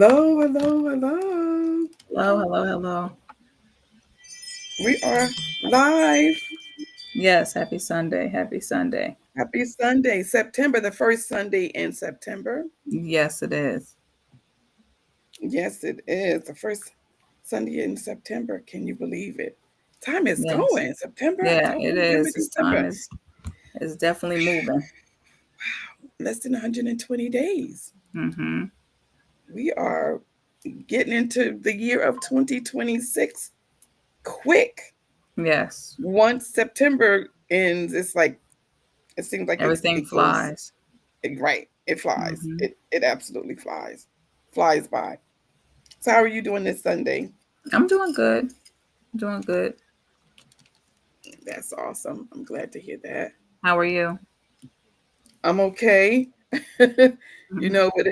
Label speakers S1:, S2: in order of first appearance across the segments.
S1: Hello, hello, hello.
S2: Hello, hello, hello.
S1: We are live.
S2: Yes, happy Sunday. Happy Sunday.
S1: Happy Sunday, September, the first Sunday in September.
S2: Yes, it is.
S1: Yes, it is the first Sunday in September. Can you believe it? Time is
S2: Yes.
S1: going. September,
S2: Yeah,
S1: October,
S2: it
S1: November,
S2: is. This time
S1: December.
S2: is definitely moving.
S1: Less than 120 days.
S2: Mm-hmm.
S1: We are getting into the year of 2026 quick.
S2: Yes.
S1: Once September ends, it seems like
S2: Everything
S1: it goes
S2: flies.
S1: right. It flies.
S2: Mm-hmm.
S1: It absolutely flies. Flies by. So how are you doing this Sunday?
S2: I'm doing good. Doing good.
S1: That's awesome. I'm glad to hear that.
S2: How are you?
S1: I'm okay. You
S2: Mm-hmm.
S1: know, but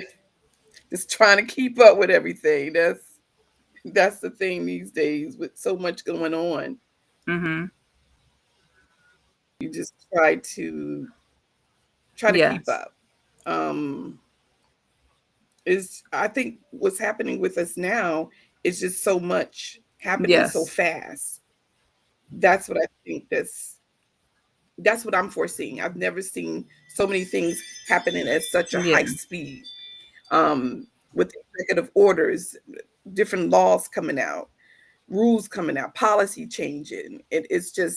S1: just trying to keep up with everything. That's the thing these days with so much going on.
S2: Mm-hmm.
S1: You just try to keep
S2: Yes.
S1: up. Um is I think what's happening with us now is just so much happening so
S2: Yes.
S1: fast. That's what I think that's what I'm foreseeing. I've never seen so many things happening at such a high
S2: Yeah.
S1: speed. With executive orders, different laws coming out, rules coming out, policy changing. It's a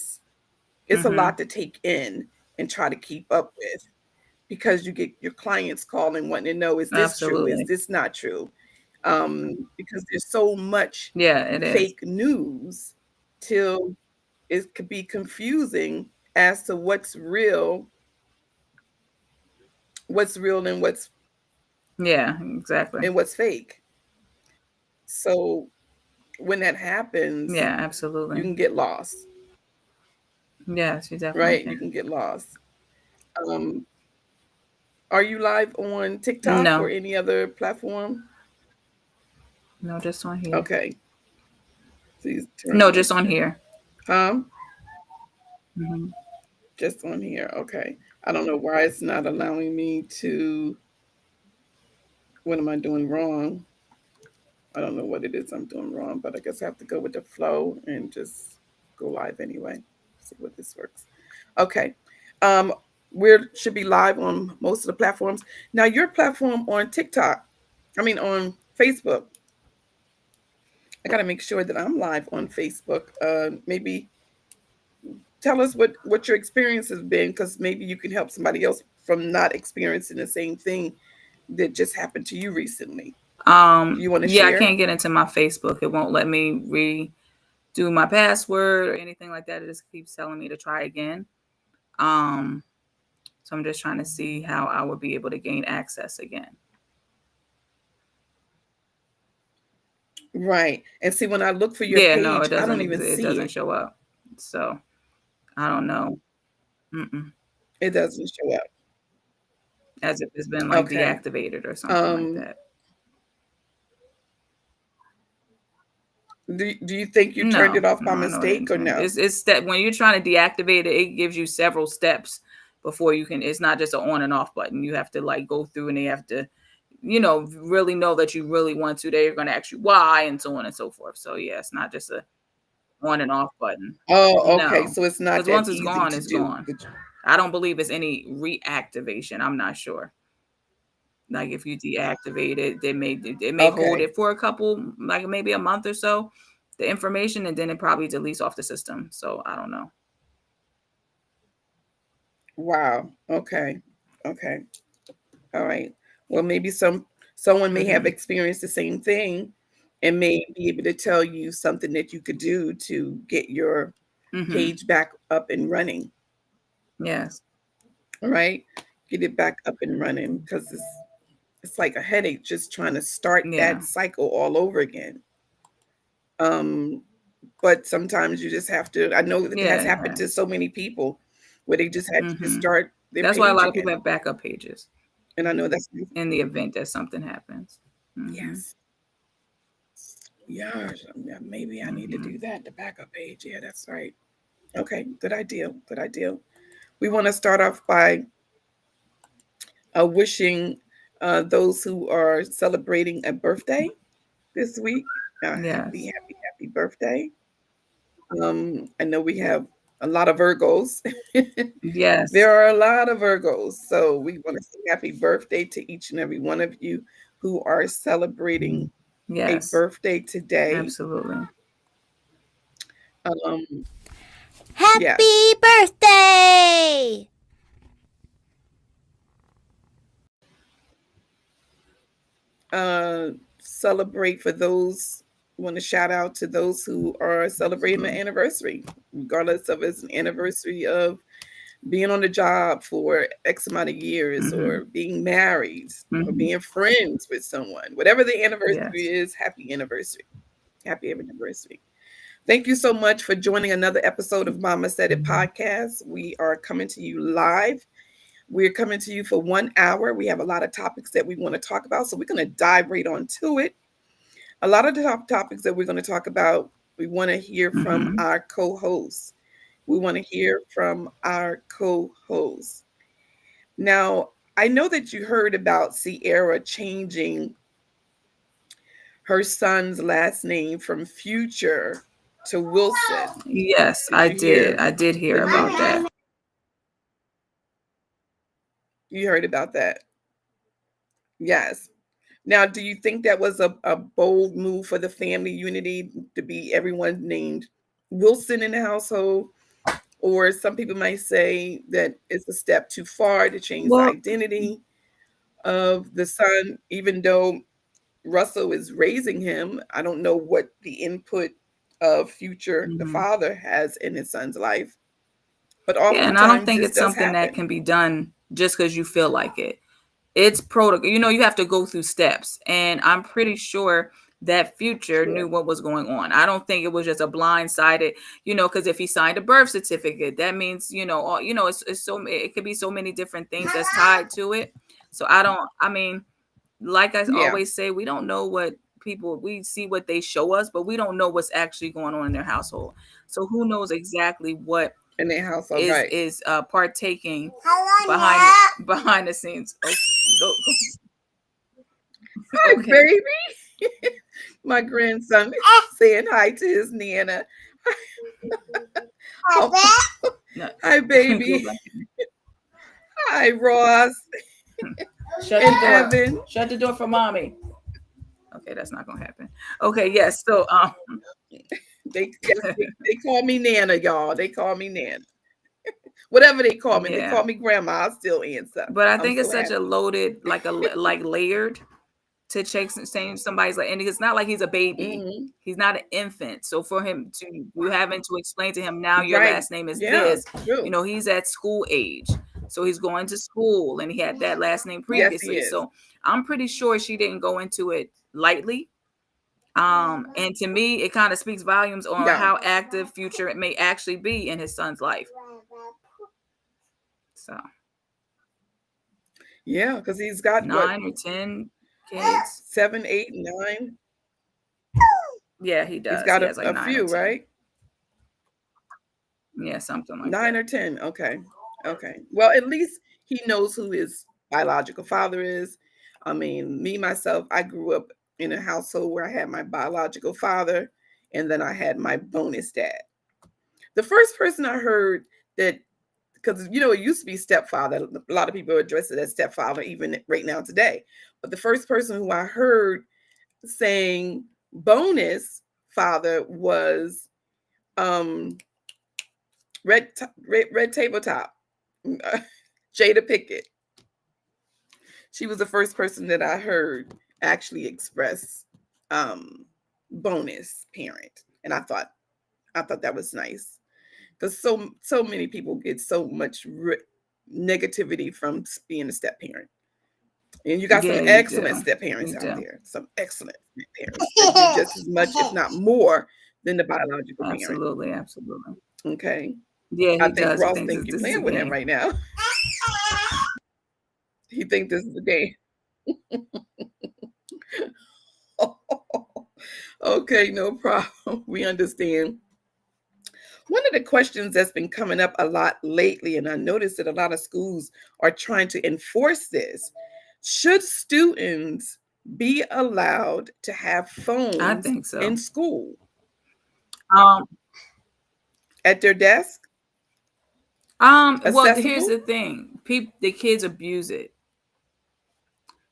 S2: Mm-hmm.
S1: lot to take in and try to keep up with because you get your clients calling wanting to know, is this true? Is
S2: Absolutely.
S1: this not true? Because there's so much
S2: Yeah, it is.
S1: fake news till it could be confusing as to what's real
S2: Yeah, exactly.
S1: and what's fake. So when that happens,
S2: Yeah,
S1: you
S2: absolutely.
S1: can get lost,
S2: Yes, you definitely
S1: right?
S2: can.
S1: You can get lost. Um, are you live on TikTok or
S2: No.
S1: any other platform?
S2: No, just on here.
S1: Okay, please turn
S2: No,
S1: on.
S2: just on here.
S1: Huh?
S2: Mm-hmm.
S1: Just on here. Okay. I don't know why it's not allowing me to. What am I doing wrong? I don't know what it is I'm doing wrong, but I guess I have to go with the flow and just go live anyway. See what this works. Okay. Um, we should be live on most of the platforms. Now, your platform on TikTok, I mean on Facebook. I got to make sure that I'm live on Facebook. Maybe tell us what your experience has been, because maybe you can help somebody else from not experiencing the same thing that just happened to you recently. Do you want to
S2: Yeah, I
S1: share?
S2: can't get into my Facebook. It won't let me redo my password or anything like that. It just keeps telling me to try again. Um, so I'm just trying to see how I would be able to gain access again.
S1: Right. And see, when I look for your
S2: Yeah, no,
S1: page, I don't even
S2: it
S1: see
S2: doesn't
S1: it.
S2: show up. So I don't know. Mm-mm.
S1: It doesn't show up.
S2: As if it's been like
S1: Okay.
S2: deactivated or something like
S1: Um,
S2: that.
S1: do you think you turned
S2: No,
S1: it off
S2: no,
S1: by
S2: I know I didn't
S1: mistake or
S2: turn it.
S1: no?
S2: It's step when you're trying to deactivate it, it gives you several steps before you can. It's not just an on and off button. You have to like go through and they have to, really know that you really want to. They're going to ask you why and so on and so forth. So yeah, it's not just a on and off button.
S1: Oh, okay.
S2: No,
S1: So it's not
S2: because
S1: that
S2: once it's
S1: easy
S2: gone,
S1: to
S2: it's
S1: do.
S2: gone. I don't believe it's any reactivation. I'm not sure. Like if you deactivate it, they may hold
S1: Okay.
S2: it for a couple, like maybe a month or so, the information, and then it probably deletes off the system. So I don't know.
S1: Wow. Okay. Okay. All right. Well, maybe someone may have
S2: Hmm.
S1: experienced the same thing and may be able to tell you something that you could do to get your
S2: Hmm.
S1: page back up and running.
S2: Yes.
S1: All right. Get it back up and running because it's like a headache just trying to start
S2: Yeah.
S1: that cycle all over again. Um, but sometimes you just have to. I know that it has
S2: Yeah. It
S1: happened
S2: has.
S1: to so many people where they just had to just
S2: Hmm.
S1: start their
S2: That's why a
S1: page
S2: lot of people
S1: again.
S2: have backup pages
S1: And I know that's
S2: in the event that something happens. Hmm.
S1: yes. Yeah, yeah, maybe I need to
S2: Hmm.
S1: do that. The backup page. Yeah, that's right. Okay, good idea. Good idea. We want to start off by wishing those who are celebrating a birthday this week. Happy,
S2: Yes.
S1: happy, happy birthday. I know we have a lot of Virgos.
S2: Yes.
S1: There are a lot of Virgos. So we want to say happy birthday to each and every one of you who are celebrating a
S2: Yes.
S1: birthday today.
S2: Absolutely.
S1: Um, yes.
S3: Happy birthday!
S1: uh, Celebrate for those, want to shout out to those who are celebrating the
S2: Absolutely.
S1: anniversary, regardless of it's an anniversary of being on the job for X amount of years,
S2: Mm-hmm.
S1: or being married, or
S2: Mm-hmm.
S1: being friends with someone. Whatever the anniversary
S2: Yes.
S1: is, happy anniversary. Happy anniversary. Thank you so much for joining another episode of Mama Said It podcast. We are coming to you live. We're coming to you for 1 hour. We have a lot of topics that we want to talk about, so we're going to dive right on to it. A lot of the topics that we're going to talk about, we want to hear from
S2: Mm-hmm.
S1: our co-hosts. We want to hear from our co-hosts. Now, I know that you heard about Sierra changing her son's last name from Future to Wilson.
S2: Yes,
S1: Did
S2: I
S1: you
S2: did.
S1: hear
S2: I did
S1: the
S2: hear about
S1: news?
S2: that.
S1: You heard about that? Yes. Now, do you think that was a bold move for the family unity to be everyone named Wilson in the household? Or some people might say that it's a step too far to change the
S2: Well,
S1: identity of the son, even though Russell is raising him. I don't know what the input of Future, the
S2: mhm.
S1: father, has in his son's life, but
S2: Yeah, and I don't
S1: oftentimes
S2: think
S1: this
S2: it's
S1: does
S2: something that
S1: happen.
S2: can be done just because you feel like it. It's protocol. You have to go through steps, and I'm pretty sure that Future
S1: Sure.
S2: knew what was going on. I don't think it was just a blindsided, because if he signed a birth certificate, that means, it's so it could be so many different things that's tied to it. So I mean, like I
S1: Yeah.
S2: always say, we don't know what people, we see what they show us, but we don't know what's actually going on in their household. So who knows exactly what
S1: In their household,
S2: is
S1: right.
S2: is partaking
S3: Hello,
S2: behind
S3: yeah.
S2: behind the scenes. Oh,
S1: Hi,
S2: okay.
S1: baby. My grandson saying hi to his Nana. Oh,
S2: No.
S1: hi,
S2: Go
S1: baby.
S2: back.
S1: Hi, Ross
S2: Shut
S1: and
S2: the door.
S1: Evan.
S2: Shut the door for mommy. Okay, that's not gonna happen. Okay, yes. So
S1: They call me Nana, y'all. They call me Nana. Whatever they call me. They
S2: yeah.
S1: call me Grandma. I'll still answer.
S2: But I
S1: I'm
S2: think
S1: so
S2: it's such a
S1: happy.
S2: loaded, like layered to check saying somebody's like, and it's not like he's a baby.
S1: Hmm.
S2: He's not an infant. So for him to you having to explain to him now your
S1: Right.
S2: last name is
S1: Yeah,
S2: this,
S1: true.
S2: he's at school age. So he's going to school and he had that last name
S1: Yes, he
S2: previously.
S1: is.
S2: So I'm pretty sure she didn't go into it lightly. And to me, it kind of speaks volumes on
S1: No.
S2: how active Future it may actually be in his son's life. So
S1: Yeah, because he's got what,
S2: 9 or 10 kids.
S1: 7, 8, 9?
S2: Yeah, he
S1: He's
S2: does.
S1: got
S2: He has like
S1: a
S2: nine or
S1: few,
S2: 10.
S1: right?
S2: Yeah, something like
S1: 9
S2: that.
S1: or 10. Okay. Okay. Well, at least he knows who his biological father is. I mean, me, myself, I grew up in a household where I had my biological father and then I had my bonus dad. The first person I heard that, because, it used to be stepfather. A lot of people address it as stepfather, even right now today. But the first person who I heard saying bonus father was um, red tabletop. Jada Pickett. She was the first person that I heard actually express um, bonus parent, and I thought that was nice because so many people get so much negativity from being a step parent, and you got some
S2: Yeah, you
S1: excellent
S2: do.
S1: step parents
S2: You
S1: out
S2: do.
S1: there, some excellent step parents that do just as much, if not more, than the biological parent.
S2: Absolutely, absolutely.
S1: Okay,
S2: Yeah,
S1: I
S2: he
S1: think
S2: does. He
S1: Ross
S2: thinks
S1: think you're
S2: this is a
S1: playing with him
S2: game.
S1: right now. He think this is a game. Okay, no problem. We understand. One of the questions that's been coming up a lot lately, and I noticed that a lot of schools are trying to enforce this. Should students be allowed to have
S2: I
S1: phones
S2: think so.
S1: in school
S2: Um,
S1: at their desk?
S2: well, here's
S1: Accessible?
S2: the thing. The kids abuse it.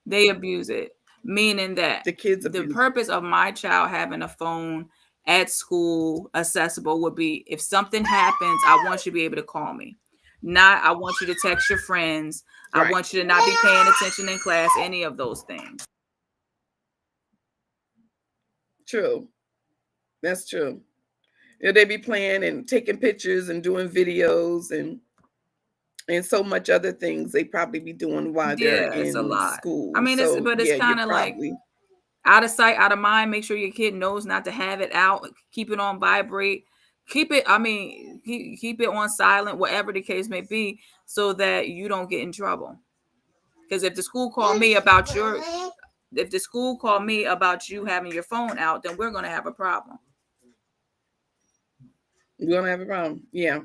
S2: They abuse it, meaning that
S1: The kids
S2: the
S1: abuse.
S2: purpose of my child having a phone at school accessible would be if something happens, I want you to be able to call me. Not, I want you to text your friends. I
S1: Right.
S2: want you to not be paying attention in class, any of those things.
S1: True. That's true. They be playing and taking pictures and doing videos and so much other things they probably be doing while they're
S2: Yeah, it's a
S1: in
S2: lot. I
S1: school.
S2: mean,
S1: So
S2: it's
S1: yeah, you're
S2: kind of like
S1: probably
S2: out of sight, out of mind. Make sure your kid knows not to have it out. Keep it on vibrate. Keep it. I mean, keep it on silent, whatever the case may be, so that you don't get in trouble. Because if the school call me about you having your phone out, then we're gonna have a problem.
S1: you're gonna have a problem. Yeah.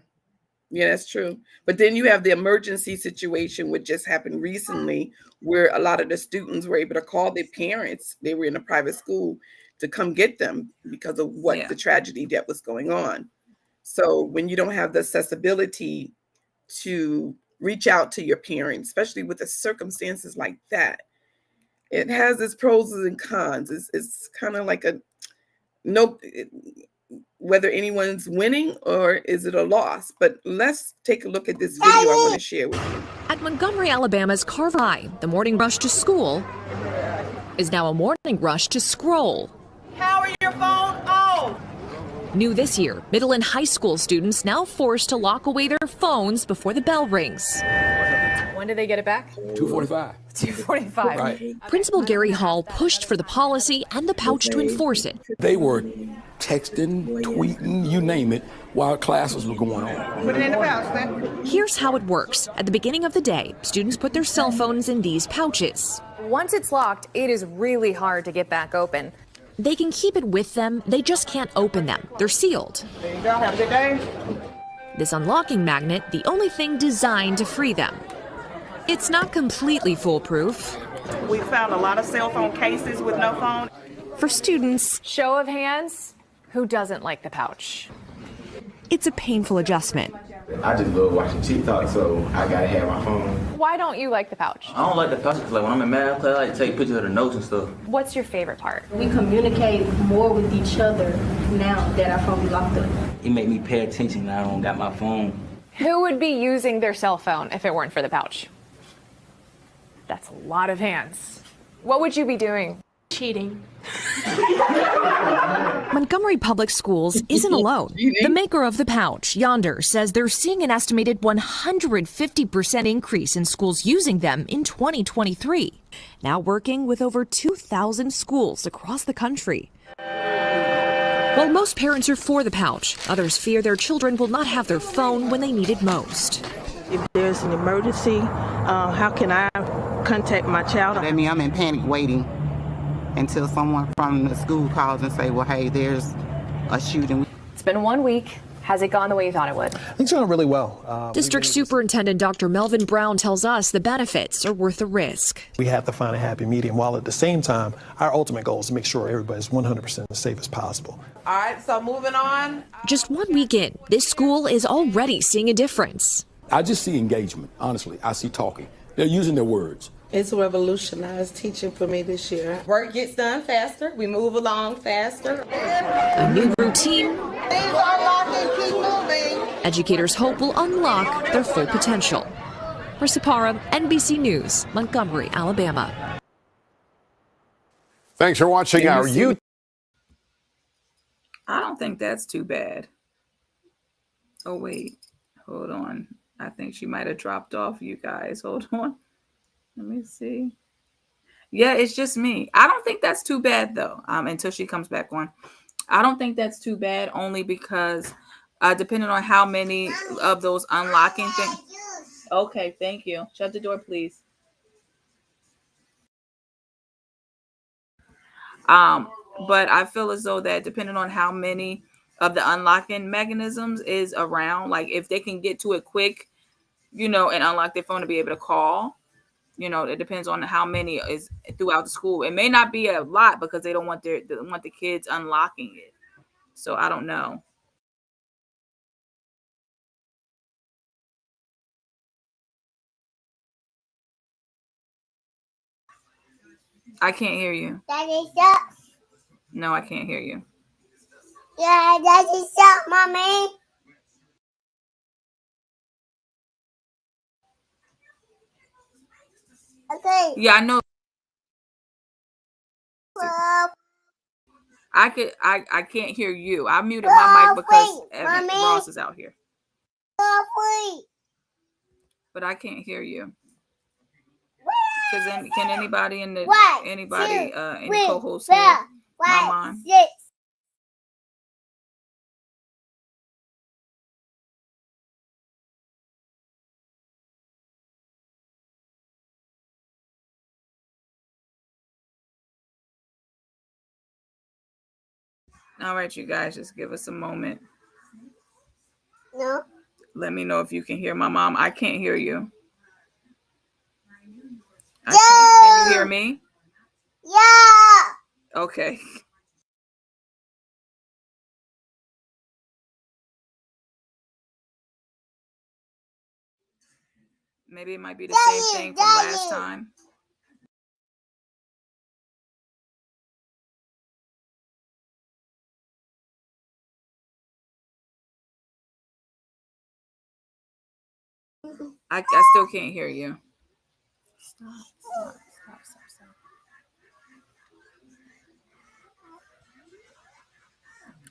S1: Yeah, that's true. But then you have the emergency situation, which just happened recently, where a lot of the students were able to call their parents. They were in a private school to come get them because of what
S2: Yeah.
S1: the tragedy that was going on. So when you don't have the accessibility to reach out to your parents, especially with the circumstances like that, it has its pros and cons. It's kind of like a no, whether anyone's winning or is it a loss. But let's take a look at this video I want to share with you.
S4: At Montgomery, Alabama's Carver High, the morning rush to school is now a morning rush to scroll.
S5: Power your phone off.
S4: New this year, middle and high school students now forced to lock away their phones before the bell rings.
S6: When did they get it back?
S7: 2:45.
S6: 2:45.
S7: Right.
S4: Principal Gary Hall pushed for the policy and the pouch to enforce it.
S7: They were texting, tweeting, you name it, while classes were going on.
S5: Put it in the pouch, then.
S4: Here's how it works. At the beginning of the day, students put their cell phones in these pouches.
S6: Once it's locked, it is really hard to get back open.
S4: They can keep it with them, they just can't open them. They're sealed.
S5: There you go. Have a good day.
S4: This unlocking magnet, the only thing designed to free them. It's not completely foolproof.
S5: We found a lot of cell phone cases with no phone.
S4: For students,
S6: Show of hands, who doesn't like the pouch?
S4: it's a painful adjustment.
S8: I just love watching TikTok, so I gotta have my phone.
S6: Why don't you like the pouch?
S9: I don't like the pouch because like when I'm in math class, I like to take pictures of the notes and stuff.
S6: What's your favorite part?
S10: We communicate more with each other now that our phone be locked up.
S9: It made me pay attention. I don't got my phone.
S6: Who would be using their cell phone if it weren't for the pouch? That's a lot of hands. What would you be doing?
S10: Cheating.
S4: Montgomery Public Schools isn't alone. The maker of the pouch, Yonder, says they're seeing an estimated 150% increase in schools using them in 2023. Now working with over 2,000 schools across the country. While most parents are for the pouch, others fear their children will not have their phone when they need it most.
S11: If there's an emergency, how can I contact my child?
S12: That means I'm in panic waiting until someone from the school calls and say, well, hey, there's a shooting.
S6: It's been 1 week. Has it gone the way you thought it would?
S13: Things are going really well.
S4: District Superintendent Dr. Melvin Brown tells us the benefits are worth the risk.
S13: We have to find a happy medium, while at the same time, our ultimate goal is to make sure everybody's 100% as safe as possible.
S5: All right, so moving on.
S4: Just 1 week in, this school is already seeing a difference.
S7: I just see engagement, honestly. I see talking. They're using their words.
S11: It's revolutionized teaching for me this year.
S5: Work gets done faster. We move along faster.
S4: A new routine
S5: Things are locking, keep moving.
S4: educators hope will unlock their full potential. Marissa Parra, NBC News, Montgomery, Alabama.
S14: Thanks for watching our YouTube.
S2: I don't think that's too bad. Oh, wait. Hold on. I think she might have dropped off, you guys. Hold on. Let me see. Yeah, it's just me. I don't think that's too bad, though, until she comes back on. I don't think that's too bad, only because depending on how many of those unlocking things. Okay, thank you. Shut the door, please. But I feel as though that depending on how many of the unlocking mechanisms is around, like if they can get to it quick, and unlock their phone to be able to call, You know, it depends on how many is throughout the school. It may not be a lot because they don't want the kids unlocking it. So I don't know. I can't hear you.
S3: Daddy, stop.
S2: No, I can't hear you.
S3: Yeah, Daddy, stop, Mommy. Okay.
S2: Yeah, I know. I can't hear you. I muted my mic because Ross is out here. But I can't hear you. Can anybody in the any co-host hear my mom? All right, you guys, just give us a moment.
S3: No.
S2: Let me know if you can hear my mom. I can't hear you. Can you hear me?
S3: Yeah.
S2: Okay. Maybe it might be the same thing from last time. I still can't hear you. Stop.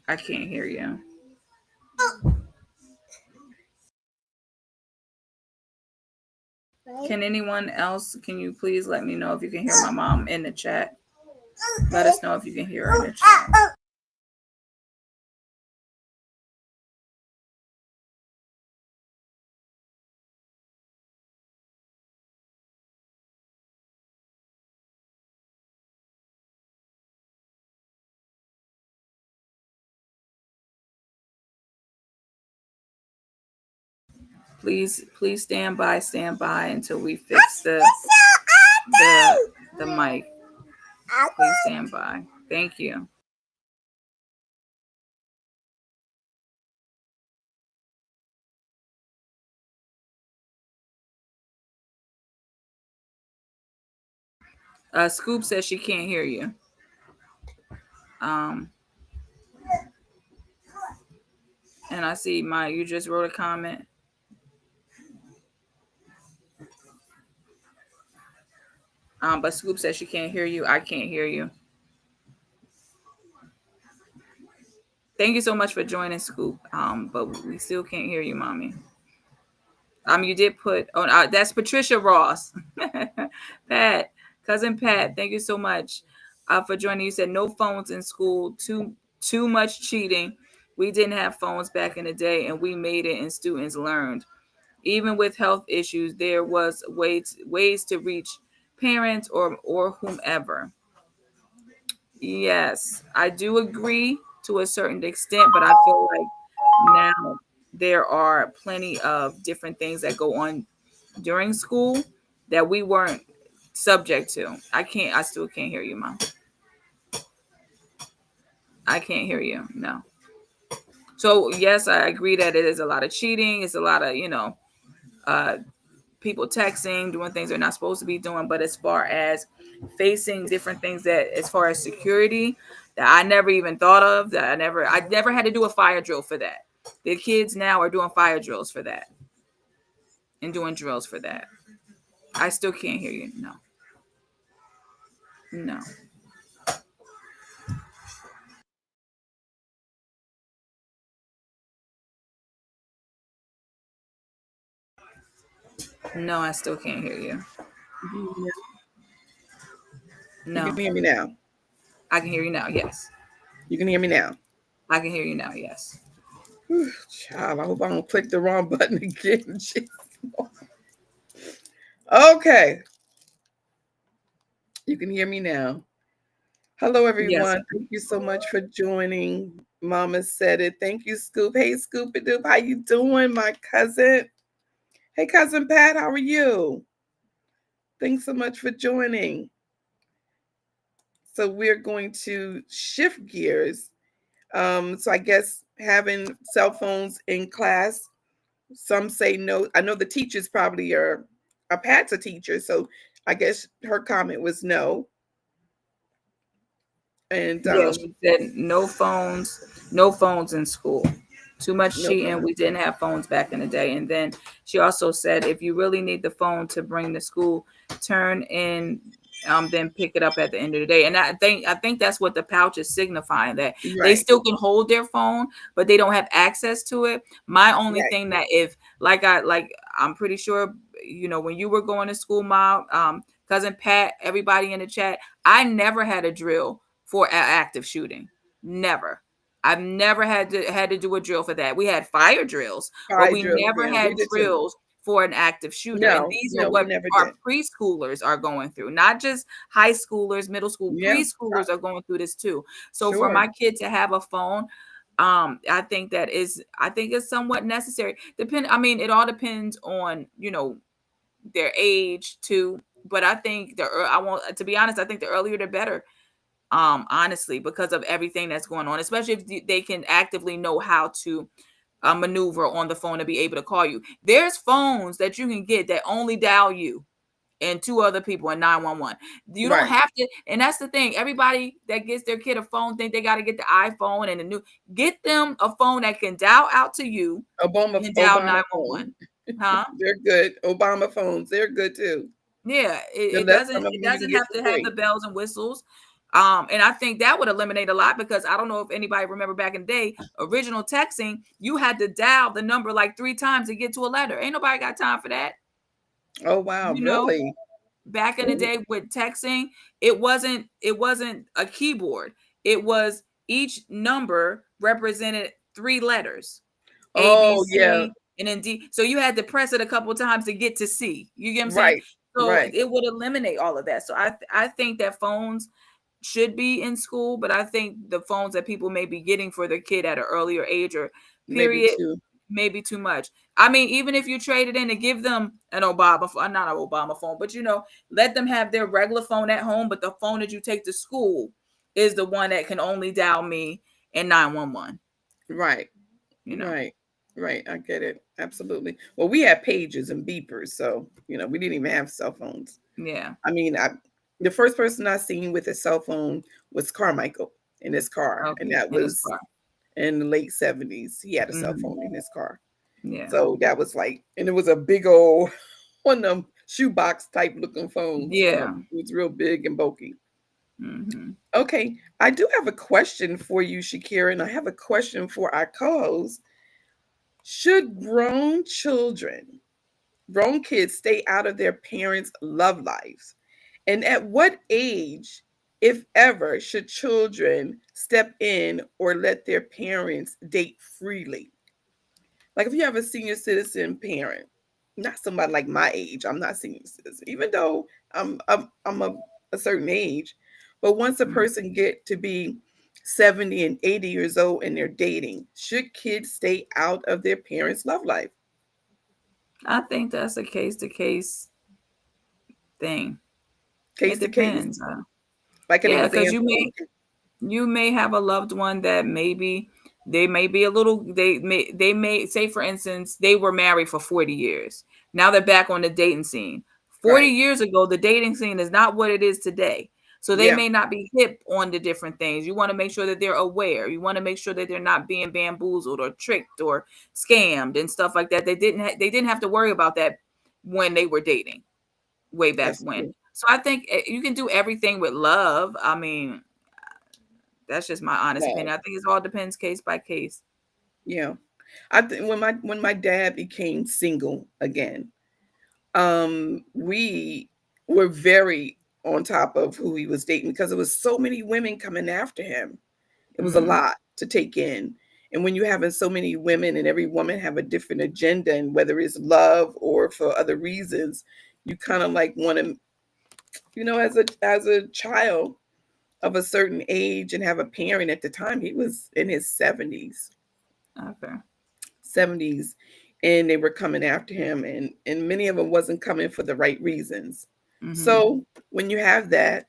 S2: I can't hear you. Can anyone else, can you please let me know if you can hear my mom in the chat? Let us know if you can hear her in the chat. Please stand by until we fix the mic. Please stand by. Thank you. Scoop says she can't hear you. And I see you just wrote a comment. But Scoop says she can't hear you. I can't hear you. Thank you so much for joining, Scoop. But we still can't hear you, Mommy. You did put that's Patricia Ross. Pat, cousin Pat, thank you so much for joining. You said no phones in school, too much cheating. We didn't have phones back in the day, and we made it, and students learned. Even with health issues, there was ways to reach parents or whomever. Yes, I do agree to a certain extent, but I feel like now there are plenty of different things that go on during school that we weren't subject to. I still can't hear you, Mom. I can't hear you. No. So yes, I agree that it is a lot of cheating. It's a lot of, people texting, doing things they're not supposed to be doing. But as far as facing different things as far as security, that I never even thought of, I never had to do a fire drill for that. The kids now are doing fire drills for that and doing drills for that. I still can't hear you. No. No, I still can't hear you. No.
S1: You can hear me now.
S2: I can hear you now, yes.
S1: You can hear me now.
S2: I can hear you now, yes.
S1: Child, I hope I don't click the wrong button again. Okay. You can hear me now. Hello, everyone. Yes. Thank you so much for joining. Mama said it. Thank you, Scoop. Hey, Scoop-a-doop. How you doing, my cousin? Hey, cousin Pat, how are you? Thanks so much for joining. So we're going to shift gears. So I guess having cell phones in class, some say no. I know the teachers probably are. Pat's a teacher, so I guess her comment was no. And
S2: Yeah, she said no phones in school. Too much
S1: no
S2: cheating.
S1: phone.
S2: We didn't have phones back in the day. And then she also said, if you really need the phone to bring to school, turn in, then pick it up at the end of the day. And I think that's what the pouch is signifying, that they
S1: Right.
S2: still can hold their phone, but they don't have access to it. My only
S1: Right.
S2: thing that if I'm pretty sure, when you were going to school, Mom, cousin Pat, everybody in the chat, I never had a drill for active shooting. Never. I've never had to do a drill for that. We had fire drills, but
S1: Fire
S2: we
S1: drills,
S2: never
S1: yeah, we
S2: had
S1: did too.
S2: drills for an active shooter. And these are
S1: we
S2: what
S1: never
S2: our
S1: did.
S2: preschoolers are going through, not just high schoolers, middle school,
S1: Yeah.
S2: preschoolers are going through this too. So for
S1: Sure.
S2: my kid to have a phone, I think it's somewhat necessary. It all depends on, their age too. But I think to be honest, I think the earlier the better. Honestly, because of everything that's going on, especially if they can actively know how to maneuver on the phone to be able to call you. There's phones that you can get that only dial you and two other people in 911. You don't have to, and that's the thing. Everybody that gets their kid a phone think they got to get the iPhone and get them a phone that can dial out to you and dial 911. Huh?
S1: They're good. Obama phones, they're good too.
S2: Yeah, it
S1: Some of them you can
S2: doesn't
S1: get
S2: have
S1: for
S2: to have
S1: free.
S2: the bells and whistles. And I think that would eliminate a lot, because I don't know if anybody remember back in the day, original texting, you had to dial the number like 3 times to get to a letter. Ain't nobody got time for that.
S1: Oh wow, really?
S2: Back in the day with texting, it wasn't a keyboard. It was each number represented 3 letters. A, B,
S1: Yeah.
S2: C, and then D. So you had to press it a couple of times to get to C. You get what I'm saying?
S1: Right.
S2: So
S1: Right.
S2: it would eliminate all of that. So I think that phones should be in school, but I think the phones that people may be getting for their kid at an earlier age or period may be too much. Even if you trade it in to give them an Obama phone, not an Obama phone, but let them have their regular phone at home, but the phone that you take to school is the one that can only dial me and 911.
S1: Right. Right. I get it. Absolutely. Well, we had pages and beepers, so we didn't even have cell phones.
S2: Yeah.
S1: The first person I seen with a cell phone was Carmichael in his car, and that was in the late 70s. He had a cell phone in his car.
S2: Yeah.
S1: So that was and it was a big old one of them shoebox type looking phones.
S2: Yeah.
S1: It was real big and bulky.
S2: Mm-hmm.
S1: Okay, I do have a question for you, Shakira, and I have a question for our co-host. Should grown kids stay out of their parents' love lives? And at what age, if ever, should children step in or let their parents date freely? Like if you have a senior citizen parent, not somebody like my age, I'm not senior citizen, even though I'm of a certain age. But once a person get to be 70 and 80 years old and they're dating, should kids stay out of their parents' love life?
S2: I think that's a case-to-case thing.
S1: Case
S2: It
S1: to case?
S2: depends.
S1: Like an
S2: Yeah, because
S1: example?
S2: you may have a loved one that maybe they may be a little, they may say, for instance, they were married for 40 years. Now they're back on the dating scene. 40 years ago, the dating scene is not what it is today. So they may not be hip on the different things. You want to make sure that they're aware. You want to make sure that they're not being bamboozled or tricked or scammed and stuff like that. They didn't have to worry about that when they were dating way back when. So I think you can do everything with love. That's just my honest opinion. I think it all depends case by case.
S1: Yeah. I think when my dad became single again, we were very on top of who he was dating because there was so many women coming after him. It was a lot to take in. And when you're having so many women and every woman have a different agenda, and whether it's love or for other reasons, you kind of want to, as a child of a certain age and have a parent at the time, he was in his 70s.
S2: Okay.
S1: 70s, and they were coming after him, and many of them wasn't coming for the right reasons. So when you have that,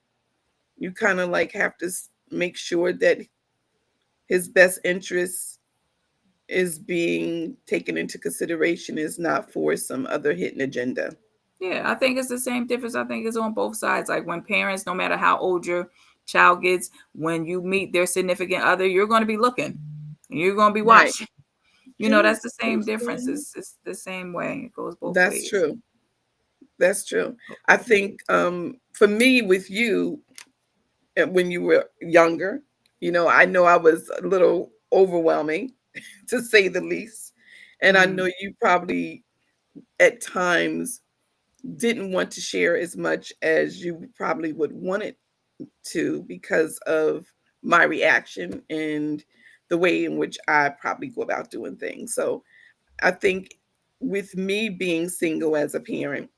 S1: you kind of like have to make sure that his best interests is being taken into consideration, is not for some other hidden agenda.
S2: Yeah, I think it's the same difference. I think it's on both sides. Like when parents, no matter how old your child gets, when you meet their significant other, you're going to be looking. You're going to be
S1: Right.
S2: watching. You know, that's the same difference. It's the same way. It goes both
S1: That's
S2: ways.
S1: true. That's true. I think for me, with you, when you were younger, I know I was a little overwhelming, to say the least. And I know you probably at times didn't want to share as much as you probably would want it to, because of my reaction and the way in which I probably go about doing things. So I think with me being single as a parent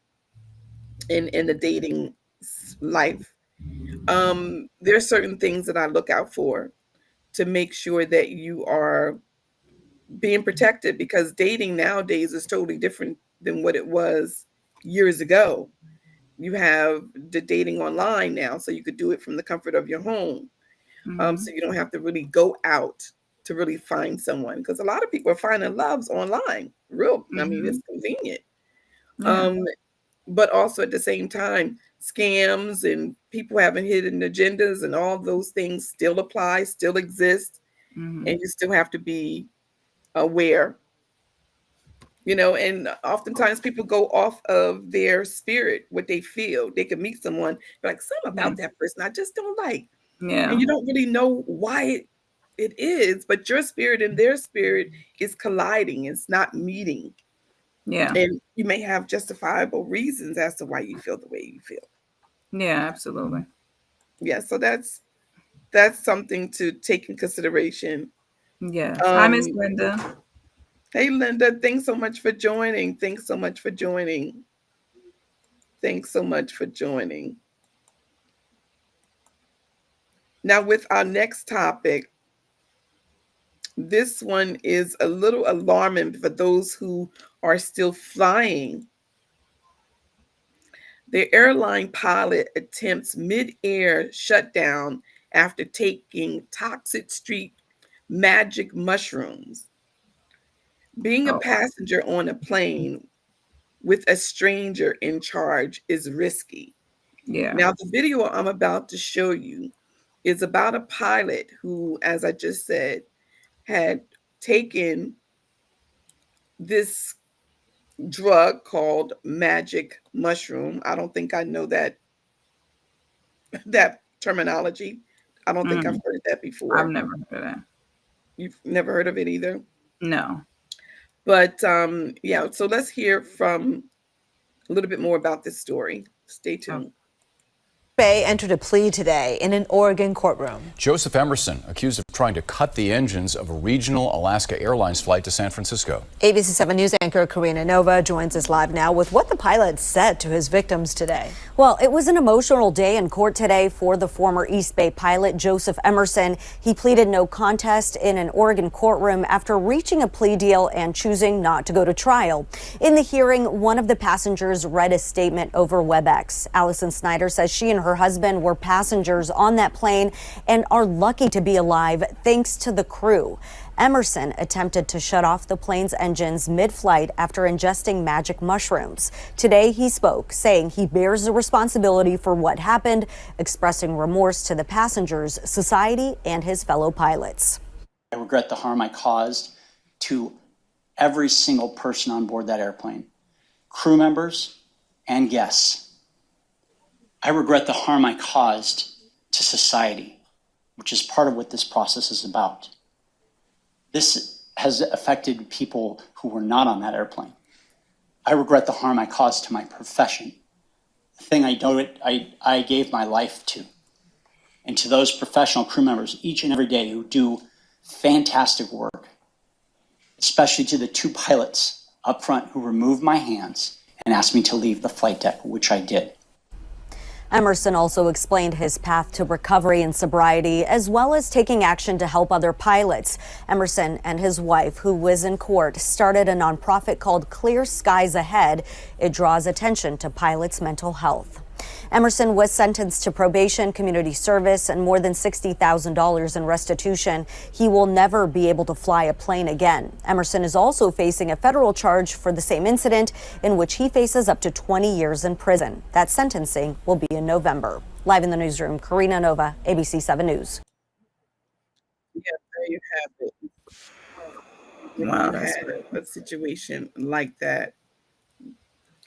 S1: in the dating life, there are certain things that I look out for to make sure that you are being protected, because dating nowadays is totally different than what it was years ago. You have the dating online now, so you could do it from the comfort of your home. So you don't have to really go out to really find someone, because a lot of people are finding loves online. I mean, it's convenient.
S2: Yeah.
S1: But also at the same time, scams and people having hidden agendas and all those things still apply, still exist, and you still have to be aware. And oftentimes people go off of their spirit, what they feel. They can meet someone, but like, something about that person I just don't like.
S2: Yeah.
S1: And you don't really know why it is, but your spirit and their spirit is colliding. It's not meeting.
S2: Yeah.
S1: And you may have justifiable reasons as to why you feel the way you feel.
S2: Yeah, absolutely.
S1: Yeah, so that's something to take in consideration.
S2: Yes. Hi, Miss Linda.
S1: Hey, Linda, thanks so much for joining. Thanks so much for joining. Thanks so much for joining. Now, with our next topic, this one is a little alarming for those who are still flying. The airline pilot attempts mid-air shutdown after taking toxic street magic mushrooms. Being a passenger on a plane with a stranger in charge is risky.
S2: Yeah.
S1: Now, the video I'm about to show you is about a pilot who, as I just said, had taken this drug called magic mushroom. I don't think I know that terminology. I don't think I've heard that before.
S2: I've never heard of that.
S1: You've never heard of it either?
S2: No.
S1: But yeah, so let's hear from a little bit more about this story. Stay tuned.
S14: Bay entered a plea today in an Oregon courtroom.
S15: Joseph Emerson accused of trying to cut the engines of a regional Alaska Airlines flight to San Francisco.
S14: ABC 7 News anchor Karina Nova joins us live now with what the pilot said to his victims today.
S16: Well, it was an emotional day in court today for the former East Bay pilot Joseph Emerson. He pleaded no contest in an Oregon courtroom after reaching a plea deal and choosing not to go to trial. In the hearing, one of the passengers read a statement over WebEx. Allison Snyder says she and her husband were passengers on that plane and are lucky to be alive thanks to the crew. Emerson attempted to shut off the plane's engines mid-flight after ingesting magic mushrooms. Today he spoke, saying he bears the responsibility for what happened, expressing remorse to the passengers, society, and his fellow pilots.
S17: I regret the harm I caused to every single person on board that airplane, crew members and guests. I regret the harm I caused to society, which is part of what this process is about. This has affected people who were not on that airplane. I regret the harm I caused to my profession, the thing I gave my life to, and to those professional crew members each and every day who do fantastic work, especially to the two pilots up front who removed my hands and asked me to leave the flight deck, which I did.
S16: Emerson also explained his path to recovery and sobriety, as well as taking action to help other pilots. Emerson and his wife, who was in court, started a nonprofit called Clear Skies Ahead. It draws attention to pilots' mental health. Emerson was sentenced to probation, community service, and more than $60,000 in restitution. He will never be able to fly a plane again. Emerson is also facing a federal charge for the same incident, in which he faces up to 20 years in prison. That sentencing will be in November. Live in the newsroom, Karina Nova, ABC 7 News.
S1: Yeah, there you have it. If
S2: Wow,
S1: you
S2: that's
S1: had
S2: crazy.
S1: a situation like that,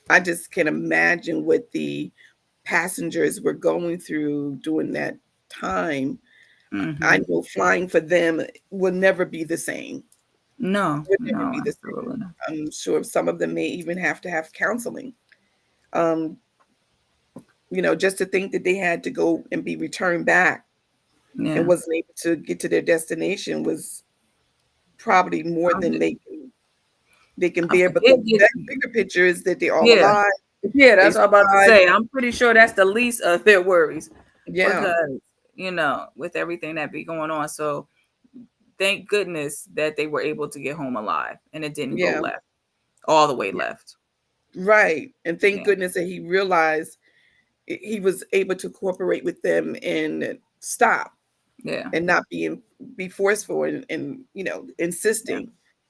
S1: I just can imagine what the passengers were going through during that time. I
S2: Mm-hmm.
S1: know flying for them will never be the same.
S2: No,
S1: Would never
S2: no,
S1: be the
S2: absolutely
S1: same.
S2: not.
S1: I'm sure some of them may even have to have counseling. Um, just to think that they had to go and be returned back and
S2: Yeah.
S1: wasn't able to get to their destination was probably more than they can
S2: I
S1: bear. But
S2: forget.
S1: the bigger picture is that they're all
S2: Yeah.
S1: alive.
S2: Yeah,
S1: They
S2: that's what I'm about to
S1: survived.
S2: say. I'm pretty sure that's the least of their worries
S1: Yeah,
S2: because, with everything that be going on. So thank goodness that they were able to get home alive and it didn't go
S1: yeah,
S2: left, all the way left.
S1: right. And thank
S2: Yeah.
S1: goodness that he realized he was able to cooperate with them and stop
S2: Yeah.
S1: and not be forceful and
S2: Yeah.
S1: insisting.
S2: Yeah.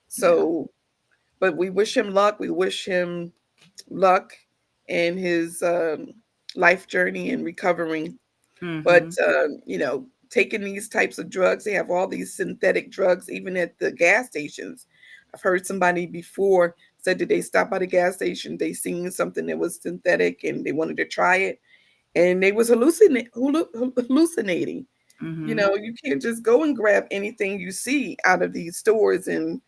S1: So, but we wish him luck. We wish him luck in his life journey and recovering. But
S2: Mm-hmm.
S1: taking these types of drugs, they have all these synthetic drugs, even at the gas stations. I've heard somebody before said that they stopped by the gas station, they seen something that was synthetic, and they wanted to try it, and they was hallucinating.
S2: Mm-hmm.
S1: You can't just go and grab anything you see out of these stores and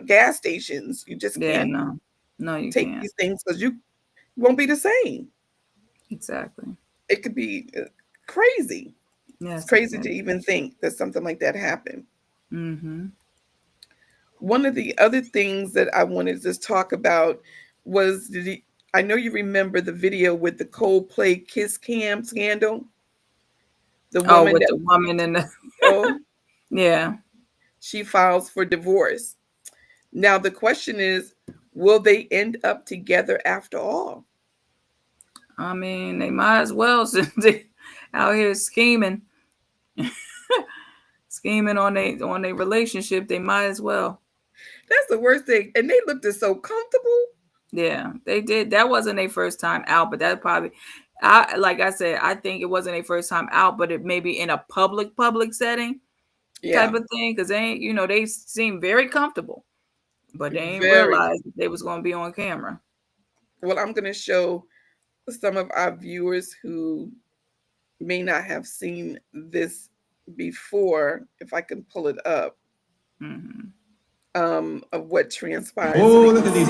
S1: gas stations. You just
S2: Yeah,
S1: can't
S2: no. No, you
S1: take
S2: can't.
S1: these things because you won't be the same.
S2: Exactly.
S1: It could be crazy. It's
S2: Yes,
S1: crazy to
S2: exactly.
S1: even think that something like that happened.
S2: Mm-hmm.
S1: One of the other things that I wanted to talk about was I know you remember the video with the Coldplay Kiss Cam scandal. The
S2: Oh,
S1: woman
S2: with
S1: that
S2: the
S1: was
S2: woman and the
S1: video,
S2: yeah.
S1: she files for divorce. Now the question is, will they end up together after all?
S2: I mean, they might as well since they out here scheming, scheming on their relationship. They might as well.
S1: That's the worst thing. And they looked so comfortable.
S2: Yeah, they did. That wasn't their first time out, but that probably, I like I said, I think it wasn't their first time out, but it may be in a public setting type
S1: Yeah,
S2: of thing because they seem very comfortable, but they ain't
S1: very.
S2: realized that they was going to be on camera.
S1: Well, I'm going to show some of our viewers who may not have seen this before, if I can pull it up,
S2: Mm-hmm.
S1: of what transpired.
S18: Oh, look at these.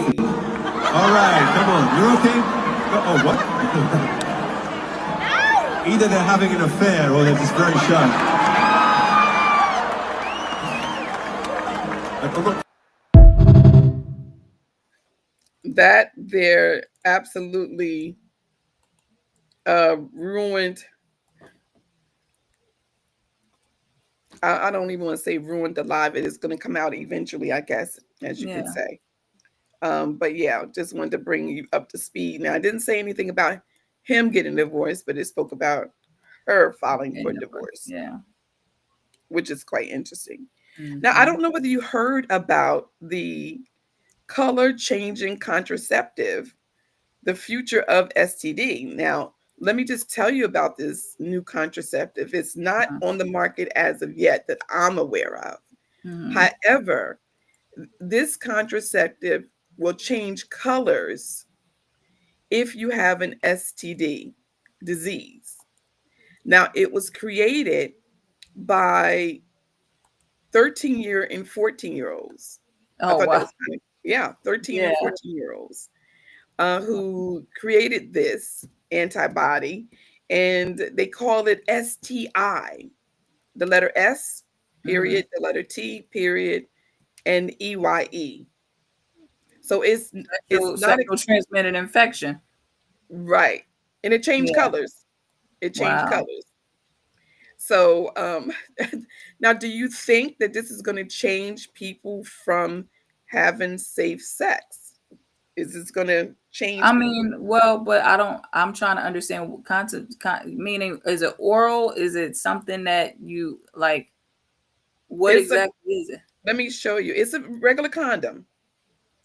S18: All right, come on. You're okay? Oh, what? Either they're having an affair or they're just very shy.
S1: That they're absolutely ruined. I don't even want to say ruined the live. It is going to come out eventually, I guess, as you could
S2: Yeah.
S1: say. But yeah, just wanted to bring you up to speed. Now, I didn't say anything about him getting divorced, but it spoke about her filing for divorce,
S2: Yeah.
S1: which is quite interesting. Now, I
S2: Mm-hmm.
S1: don't know whether you heard about the color changing contraceptive, the future of STD. Now, let me just tell you about this new contraceptive. It's not on the market as of yet that I'm aware of.
S2: Mm-hmm.
S1: However, this contraceptive will change colors if you have an STD disease. Now, it was created by 13-year and 14-year-olds. I
S2: Oh
S1: thought that
S2: wow.
S1: was kind of, yeah, 13
S2: Yeah.
S1: and 14-year-olds who created this antibody, and they call it STI. The letter S,
S2: Mm-hmm.
S1: period, the letter T, period, and EYE. So it's not
S2: Sexual transmitted infection.
S1: right, and it changed
S2: Yeah.
S1: colors. It changed
S2: Wow.
S1: colors. So now, do you think that this is going to change people from having safe sex? Is this going to change?
S2: I mean, well, but I'm trying to understand what concept, meaning, is it oral? Is it something that you like? What
S1: It's a.
S2: exactly is it?
S1: Let me show you. It's a regular condom.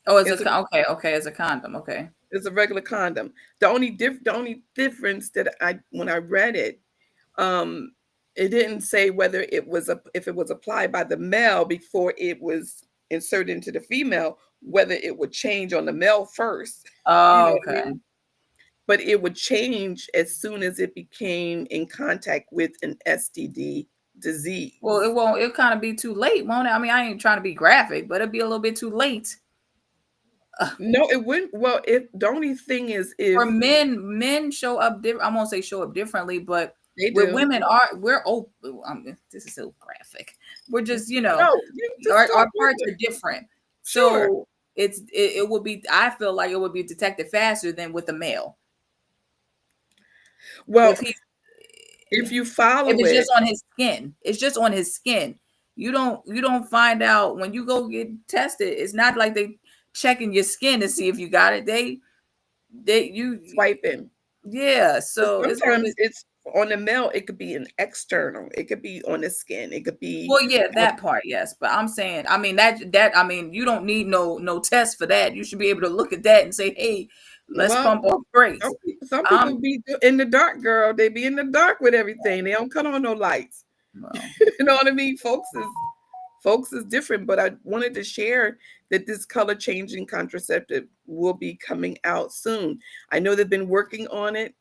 S2: Oh, it's
S1: It's a.
S2: okay, it's a condom. Okay.
S1: It's a regular condom. The only difference that when I read it, um, it didn't say whether it was if it was applied by the male before it was inserted into the female, whether it would change on the male first. You know
S2: Oh,
S1: what I
S2: okay.
S1: mean? But it would change as soon as it became in contact with an STD disease.
S2: Well, it won't. It'll kind of be too late, won't it? I mean, I ain't trying to be graphic, but it'll be a little bit too late.
S1: No, it wouldn't. Well, if the only thing is if
S2: For men show up different. I won't say show up differently, but
S1: they
S2: with
S1: do.
S2: women we're open. This is so graphic. We're just,
S1: No, you just
S2: our
S1: talk
S2: parts
S1: regular.
S2: are different.
S1: Sure.
S2: So it would be. I feel like it would be detected faster than with a male.
S1: Well,
S2: if
S1: you follow
S2: if it's
S1: it,
S2: just on his skin, it's just on his skin. You don't find out when you go get tested. It's not like they checking your skin to see if you got it. You
S1: swiping.
S2: Yeah, so it's a little
S1: Sometimes
S2: bit.
S1: it's on the male. It could be an external. It could be on the skin. It could be.
S2: Well, yeah, that part, yes. But I'm saying, I mean, I mean, you don't need no test for that. You should be able to look at that and say, hey, let's
S1: Well,
S2: pump up brakes.
S1: some people be in the dark, girl. They be in the dark with everything. They don't cut on no lights.
S2: Well,
S1: you know what I mean? Folks is different, but I wanted to share that this color changing contraceptive will be coming out soon. I know they've been working on it.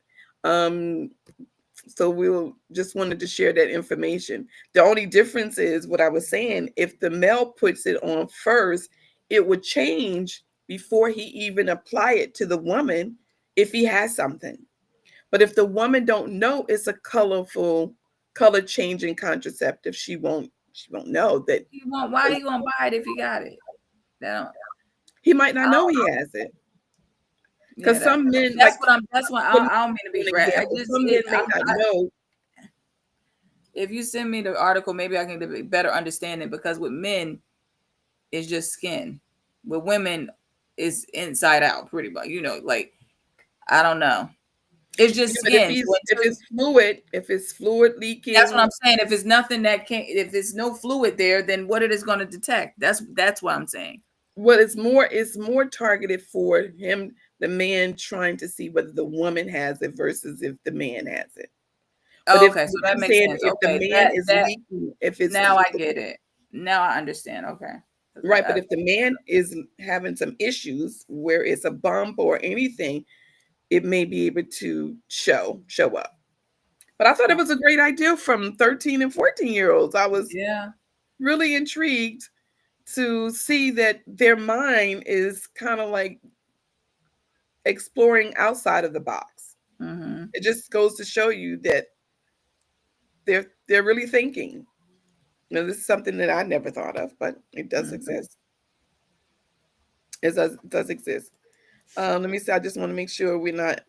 S1: So we'll just wanted to share that information. The only difference is what I was saying, if the male puts it on first, it would change before he even apply it to the woman if he has something. But if the woman don't know it's a color changing contraceptive, she won't know that.
S2: Why are you gonna buy it if you got it?
S1: He might not know he has it. Because some men,
S2: that's why I don't mean to be graphic.
S1: Some men may not know.
S2: If you send me the article, maybe I can get a better understanding, because with men, it's just skin. With women, it's inside out, pretty much. Like, I don't know. It's just skin.
S1: If it's fluid leaking.
S2: That's what I'm saying. If it's nothing if there's no fluid there, then what it is going to detect? That's what I'm saying.
S1: Well, it's more targeted for him, the man, trying to see whether the woman has it versus if the man has it. But
S2: okay, so that makes sense.
S1: If the man is leaking, if it's
S2: now I get it. Now I understand. Okay.
S1: Right, but if the man is having some issues where it's a bump or anything, it may be able to show up. But I thought it was a great idea from 13 and 14-year-olds. I was really intrigued to see that their mind is kind of like exploring outside of the box.
S2: Mm-hmm.
S1: It just goes to show you that they're really thinking. This is something that I never thought of, but it does exist. It does exist. Let me see. I just want to make sure we're not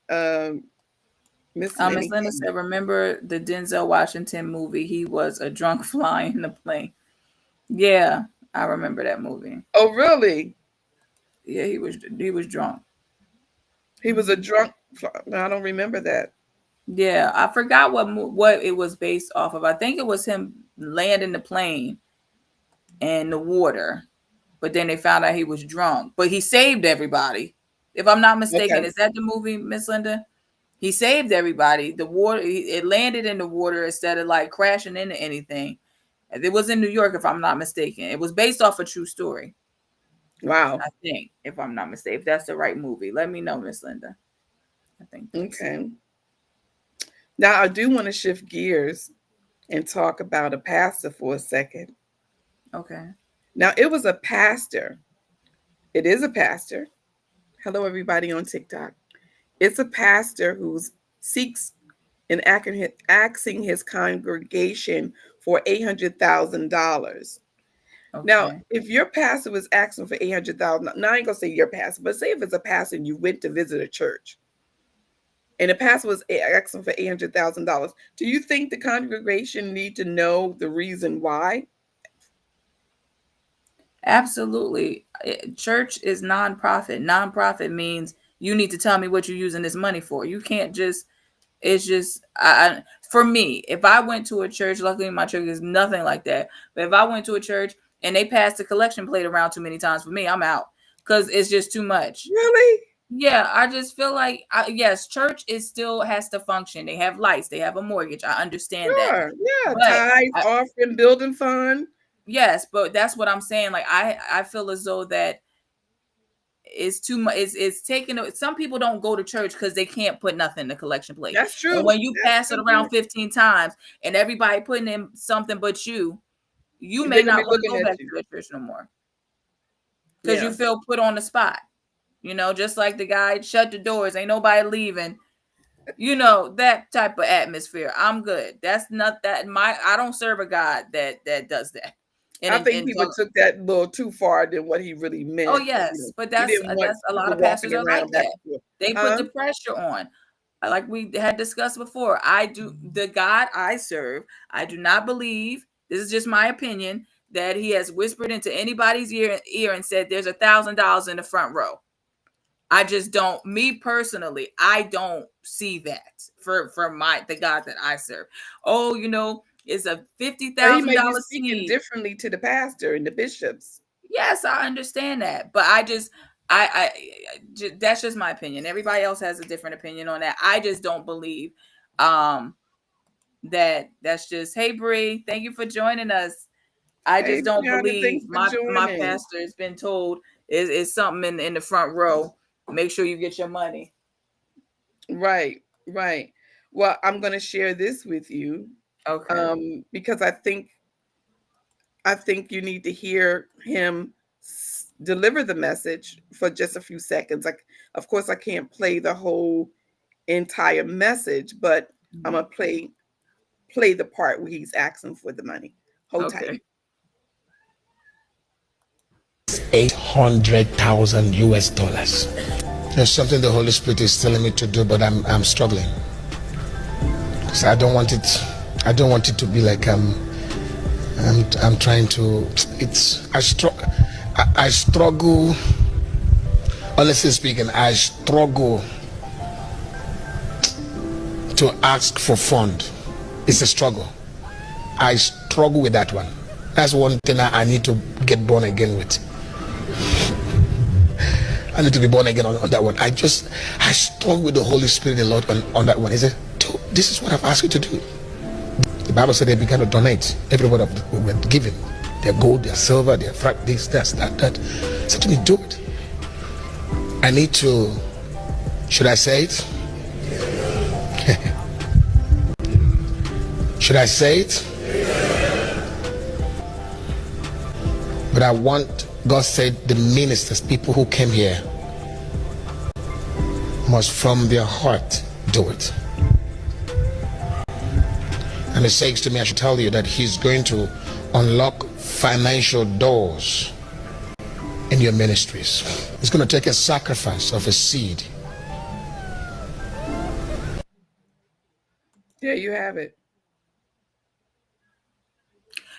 S1: missing
S2: Miss Linda said, remember the Denzel Washington movie? He was a drunk fly in the plane. Yeah, I remember that movie.
S1: Oh, really?
S2: Yeah, he was drunk.
S1: He was a drunk. No, I don't remember that.
S2: Yeah, I forgot what it was based off of. I think it was him landing the plane in the water, but then they found out he was drunk. But he saved everybody, if I'm not mistaken. Okay. Is that the movie, Miss Linda? He saved everybody. The water, it landed in the water instead of like crashing into anything. It was in New York, if I'm not mistaken. It was based off a true story.
S1: Wow.
S2: I think, if I'm not mistaken, if that's the right movie, let me know, Miss Linda. I think.
S1: Okay. Now, I do want to shift gears and talk about a pastor for a second.
S2: Okay.
S1: Now, it was a pastor. It is a pastor. Hello, everybody on TikTok. It's a pastor who seeks and asking his congregation for $800,000. Okay. Now, if your pastor was asking for $800,000, now I ain't gonna say your pastor, but say if it's a pastor and you went to visit a church, and the pastor was asking for $800,000, do you think the congregation need to know the reason why?
S2: Absolutely. Church is nonprofit. Nonprofit means you need to tell me what you're using this money for. You can't just, it's just, for me, if I went to a church, luckily my church is nothing like that. But if I went to a church and they passed the collection plate around too many times for me, I'm out because it's just too much.
S1: Really?
S2: Yeah, I just feel like, yes, church is still has to function. They have lights, they have a mortgage. I understand that.
S1: Sure. Yeah.
S2: But
S1: Tithe, offering, building fund.
S2: yes, but that's what I'm saying. Like I feel as though that it's too much. It's taking. Some people don't go to church because they can't put nothing in the collection plate.
S1: That's true.
S2: And when you
S1: That's
S2: pass it
S1: true.
S2: around 15 times and everybody putting in something but you
S1: They're
S2: may
S1: gonna
S2: not
S1: be
S2: want to
S1: looking
S2: go
S1: at
S2: back
S1: you.
S2: to the church no more because
S1: Yeah.
S2: you feel put on the spot. You know, just like the guy shut the doors, ain't nobody leaving. You know, that type of atmosphere. I'm good. That's not that I don't serve a God that does that.
S1: I think
S2: And
S1: people took that a little too far than what he really meant.
S2: oh
S1: You
S2: yes,
S1: know,
S2: but
S1: he
S2: that's
S1: didn't want
S2: a lot
S1: people
S2: of pastors
S1: walking
S2: are like
S1: around back
S2: that.
S1: and forth.
S2: They put the pressure on. Like we had discussed before. I do the God I serve. I do not believe, this is just my opinion, that he has whispered into anybody's ear and said there's $1,000 in the front row. I just don't, me personally, I don't see that for the God that I serve. Oh, you know, it's a
S1: He may be
S2: $50,000
S1: speaking
S2: seed.
S1: differently to the pastor and the bishops.
S2: Yes, I understand that, but that's just my opinion. Everybody else has a different opinion on that. I just don't believe that's just, hey Bree, thank you for joining us. I
S1: Hey,
S2: just don't
S1: Brianna,
S2: believe
S1: thanks for
S2: my
S1: joining.
S2: pastor has been told is something in the front row. Make sure you get your money.
S1: Right, right. Well, I'm going to share this with you.
S2: Okay.
S1: Because I think you need to hear him deliver the message for just a few seconds. Like, of course, I can't play the whole entire message, but I'm gonna play the part where he's asking for the money. Hold tight.
S19: 800,000 US dollars. There's something the Holy Spirit is telling me to do, but I'm struggling. So I don't want it to be like I'm trying to. I struggle. Honestly speaking, I struggle to ask for fund. It's a struggle. I struggle with that one. That's one thing I need to get born again with. I need to be born again on that one. I struggle with the Holy Spirit a lot on that one. He said, this is what I've asked you to do. The Bible said they began to donate. Everybody were given their gold, their silver, their this, that. So to me, do it. I need to, should I say it? Should I say it? But I want, God said, the ministers, people who came here, must from their heart do it. And it says to me, I should tell you that he's going to unlock financial doors in your ministries. It's going to take a sacrifice of a seed.
S1: There you have it.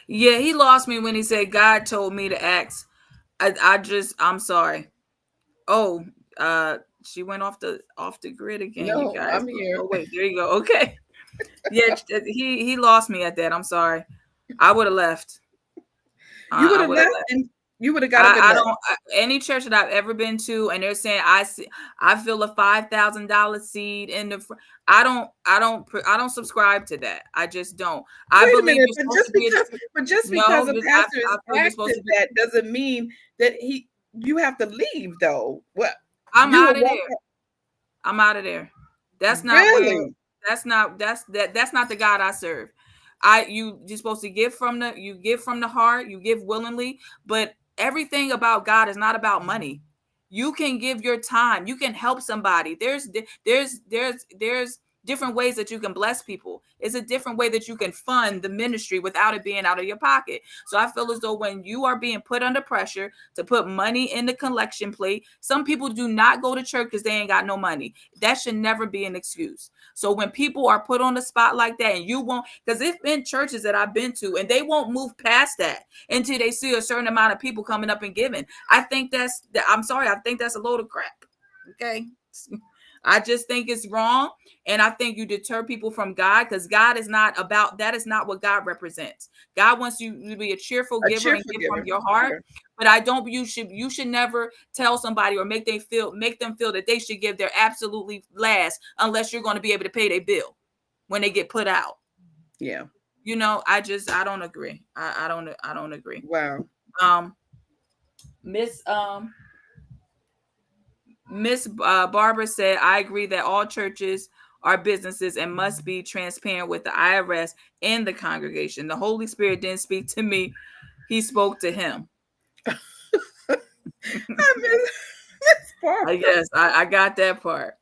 S2: Yeah, he lost me when he said God told me to ask. I'm sorry. Oh, she went off the grid again,
S1: No,
S2: you guys.
S1: I'm here.
S2: Oh wait, there you go. Okay. Yeah, he lost me at that. I'm sorry. I would have left.
S1: You would have left and you would have got up and
S2: I
S1: left.
S2: don't any church that I've ever been to, and they're saying I feel a $5,000 seed in the. I don't subscribe to that. I just don't. I
S1: Wait a
S2: believe
S1: minute,
S2: you're
S1: but
S2: supposed
S1: just
S2: to
S1: because a
S2: get,
S1: pastor
S2: I
S1: is
S2: feel you're supposed
S1: active,
S2: to be.
S1: that doesn't mean that you have to leave though. What?
S2: I'm
S1: You
S2: out
S1: will
S2: of
S1: walk
S2: there. I'm out of there. That's not
S1: Really?
S2: that's not the God I serve. You're supposed to give from the heart, you give willingly, but everything about God is not about money. You can give your time, you can help somebody. There's different ways that you can bless people. It's a different way that you can fund the ministry without it being out of your pocket. So I feel as though when you are being put under pressure to put money in the collection plate, some people do not go to church because they ain't got no money. That should never be an excuse. So when people are put on the spot like that, and you won't, because there's been churches that I've been to and they won't move past that until they see a certain amount of people coming up and giving. I think I think that's a load of crap. Okay. I just think it's wrong. And I think you deter people from God, because God is not about that. Is not what God represents. God wants you to be a cheerful giver and give from your heart. But I don't, you should never tell somebody or make them feel that they should give their absolutely last unless you're going to be able to pay their bill when they get put out.
S1: Yeah.
S2: You know, I don't agree. I don't agree.
S1: Wow.
S2: Miss Barbara said, I agree that all churches are businesses and must be transparent with the IRS and the congregation. The Holy Spirit didn't speak to me. He spoke to him. Yes, I got that part.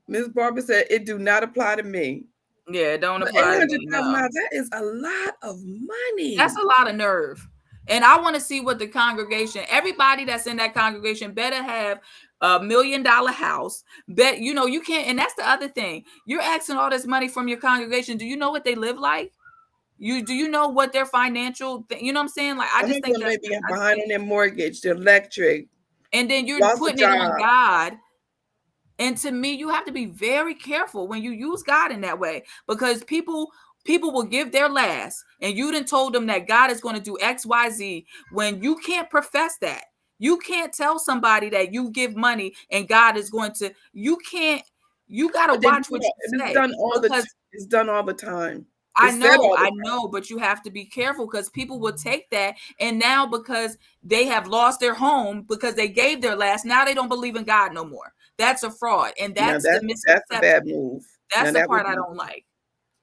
S1: Miss Barbara said, it do not apply to me.
S2: Yeah, it don't apply to me. No.
S1: That is a lot of money.
S2: That's a lot of nerve. And I want to see what the congregation, everybody that's in that congregation better have $1 million house. Bet, you know, you can't. And that's the other thing. You're asking all this money from your congregation. Do you know what they live like? Do you know what their financial, you know what I'm saying? Like, I just think
S1: that's behind on their mortgage, their electric.
S2: And then you're putting it on God. And to me, you have to be very careful when you use God in that way, because people will give their last, and you done told them that God is going to do X, Y, Z, when you can't profess that. You can't tell somebody that you give money and God is going to, you got to watch what you say.
S1: It's done all the time.
S2: I know, but you have to be careful, because people will take that, and now because they have lost their home because they gave their last, now they don't believe in God no more. That's a fraud, and that's the misconception.
S1: That's a bad move.
S2: That's the part I don't like.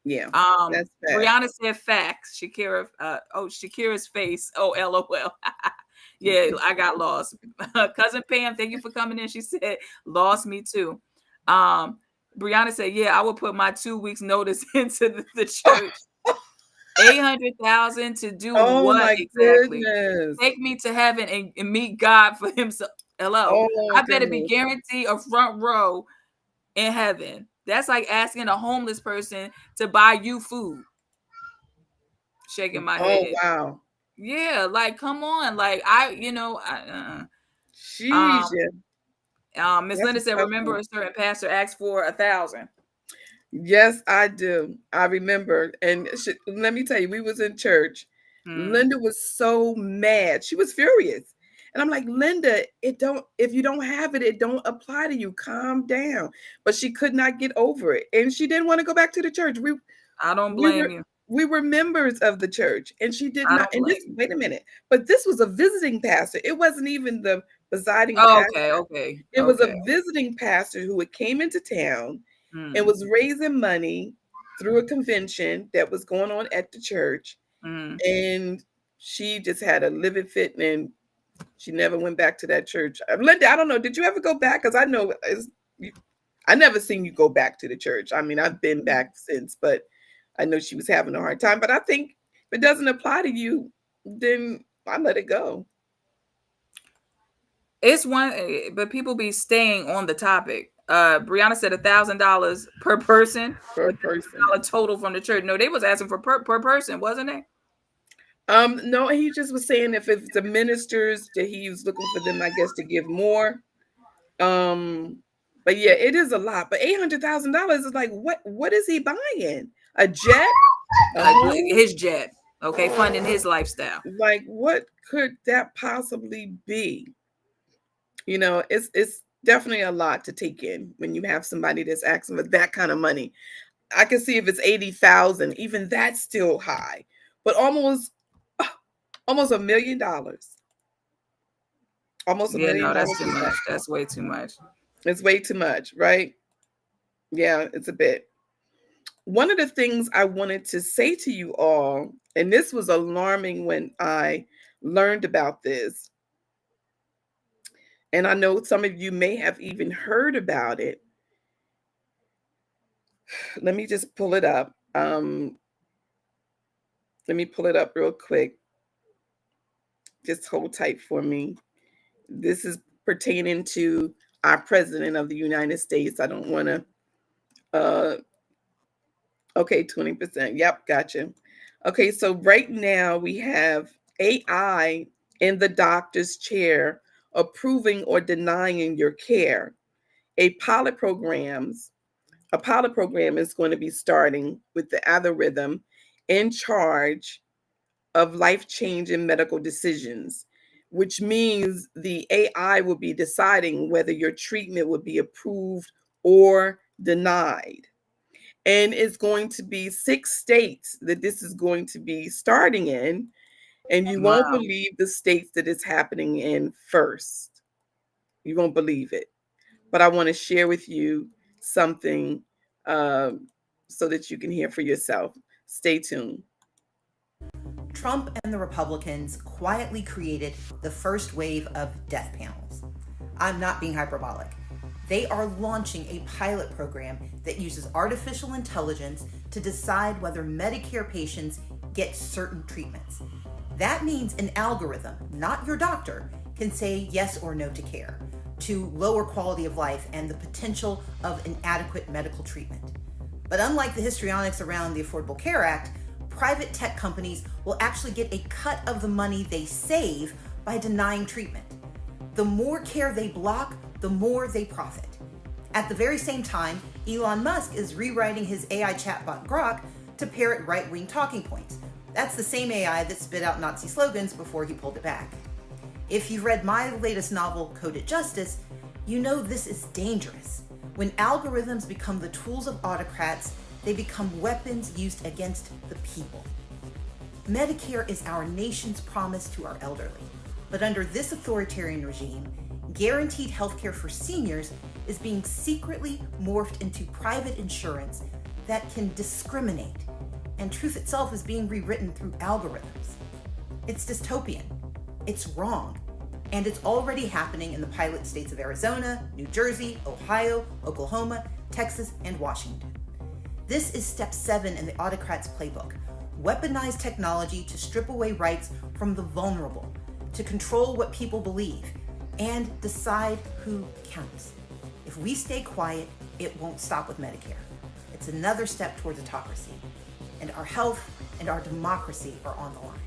S1: Yeah.
S2: That's bad. Brianna said facts. Shakira's face. Oh, LOL. Yeah, I got lost. Cousin Pam, thank you for coming in. She said, lost me too. Brianna said, yeah, I would put my 2 weeks notice into the church. 800,000 to do what exactly?
S1: Goodness.
S2: Take me to heaven and meet God for himself. Hello. I better be guaranteed a front row in heaven. That's like asking a homeless person to buy you food. Shaking my head.
S1: Oh, wow.
S2: Yeah, like, come on. Like, Miss Linda said, remember a certain pastor asked for 1,000.
S1: Yes, I do. I remember. And let me tell you, we was in church. Linda was so mad. She was furious. And I'm like, Linda, if you don't have it, it don't apply to you. Calm down. But she could not get over it. And she didn't want to go back to the church.
S2: I don't blame you.
S1: We were members of the church, and she did not. And wait a minute. But this was a visiting pastor. It wasn't even the presiding pastor.
S2: Okay.
S1: It was a visiting pastor who came into town and was raising money through a convention that was going on at the church. And she just had a livid fit, and she never went back to that church. Linda, I don't know. Did you ever go back? Because I know I never seen you go back to the church. I mean, I've been back since, but I know she was having a hard time. But I think if it doesn't apply to you, then I let it go.
S2: It's one, but people be staying on the topic. Brianna said $1,000 per person. Total from the church. No, they was asking for per person, wasn't it?
S1: No, he just was saying if it's the ministers that he was looking for them, I guess, to give more. But yeah, it is a lot. But $800,000 is like, what is he buying? A jet?
S2: His jet. Okay, funding his lifestyle.
S1: Like, what could that possibly be? You know, it's definitely a lot to take in when you have somebody that's asking for that kind of money. I can see if it's 80,000, even that's still high, but almost $1 million. Almost $1 million.
S2: No, that's too much. That's way too much.
S1: It's way too much, right? Yeah, it's a bit. One of the things I wanted to say to you all, and this was alarming when I learned about this, and I know some of you may have even heard about it. Let me just pull it up. Let me pull it up real quick. Just hold tight for me. This is pertaining to our president of the United States. I don't want to. Okay, 20%. Yep, gotcha. Okay, so right now we have AI in the doctor's chair approving or denying your care. A pilot program is going to be starting with the algorithm in charge of life-changing medical decisions, which means the AI will be deciding whether your treatment will be approved or denied. And it's going to be 6 states that this is going to be starting in, and you won't
S2: Wow.
S1: believe the states that it's happening in first. You won't believe it. But I want to share with you something so that you can hear for yourself. Stay tuned.
S20: Trump and the Republicans quietly created the first wave of death panels. I'm not being hyperbolic. They are launching a pilot program that uses artificial intelligence to decide whether Medicare patients get certain treatments. That means an algorithm, not your doctor, can say yes or no to care, to lower quality of life and the potential of inadequate medical treatment. But unlike the histrionics around the Affordable Care Act, private tech companies will actually get a cut of the money they save by denying treatment. The more care they block, the more they profit. At the very same time, Elon Musk is rewriting his AI chatbot Grok to parrot right-wing talking points. That's the same AI that spit out Nazi slogans before he pulled it back. If you've read my latest novel, Coded Justice, you know this is dangerous. When algorithms become the tools of autocrats, they become weapons used against the people. Medicare is our nation's promise to our elderly. But under this authoritarian regime, guaranteed healthcare for seniors is being secretly morphed into private insurance that can discriminate, and truth itself is being rewritten through algorithms. It's dystopian, it's wrong, and it's already happening in the pilot states of Arizona, New Jersey, Ohio, Oklahoma, Texas, and Washington. This is step 7 in the autocrats' playbook: weaponize technology to strip away rights from the vulnerable, to control what people believe, and decide who counts. If we stay quiet, it won't stop with Medicare. It's another step towards autocracy, and our health and our democracy are on the line.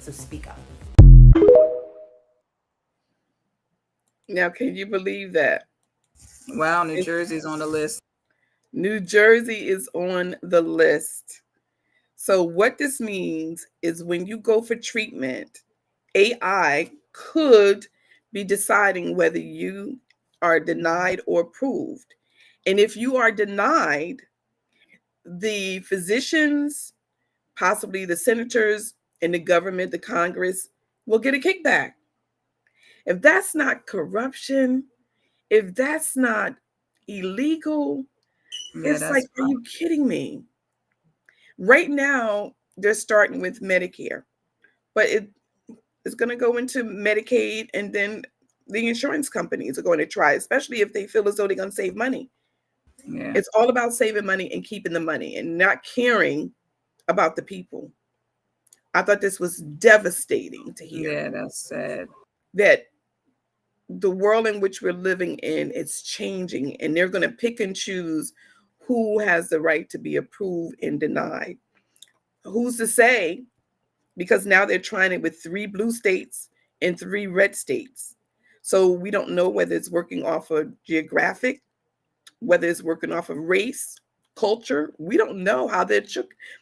S20: So speak up.
S1: Now, can you believe that?
S2: Wow, New Jersey's on the list.
S1: New Jersey is on the list. So what this means is when you go for treatment, AI could be deciding whether you are denied or approved. And if you are denied, the physicians, possibly the senators and the government, the Congress, will get a kickback. If that's not corruption, if that's not illegal, it's like, are you kidding me? Right now, they're starting with Medicare, but it's going to go into Medicaid, and then the insurance companies are going to try, especially if they feel as though they're going to save money.
S2: Yeah.
S1: It's all about saving money and keeping the money and not caring about the people. I thought this was devastating to hear.
S2: Yeah, that's sad.
S1: That the world in which we're living in is changing, and they're going to pick and choose who has the right to be approved and denied. Who's to say? Because now they're trying it with 3 blue states and 3 red states. So we don't know whether it's working off of geographic, whether it's working off of race, culture. We don't know how they're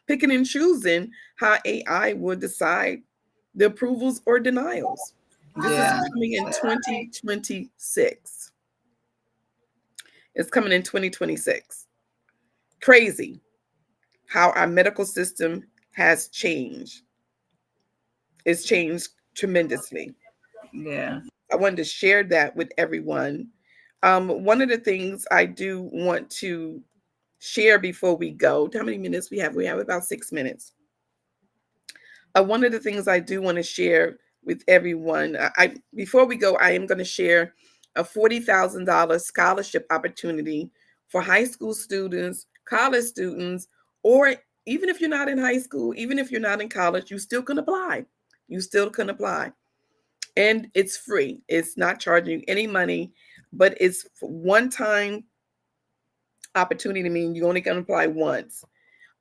S1: picking and choosing how AI will decide the approvals or denials. This is coming in 2026. It's coming in 2026. Crazy how our medical system has changed. It's changed tremendously.
S2: Yeah.
S1: I wanted to share that with everyone. One of the things I do want to share before we go, how many minutes we have? We have about 6 minutes. One of the things I do want to share with everyone, before we go, I am going to share a $40,000 scholarship opportunity for high school students, college students, or even if you're not in high school, even if you're not in college, you still can apply. You still can apply. And it's free. It's not charging you any money, but it's one-time opportunity. I mean, you only can apply once.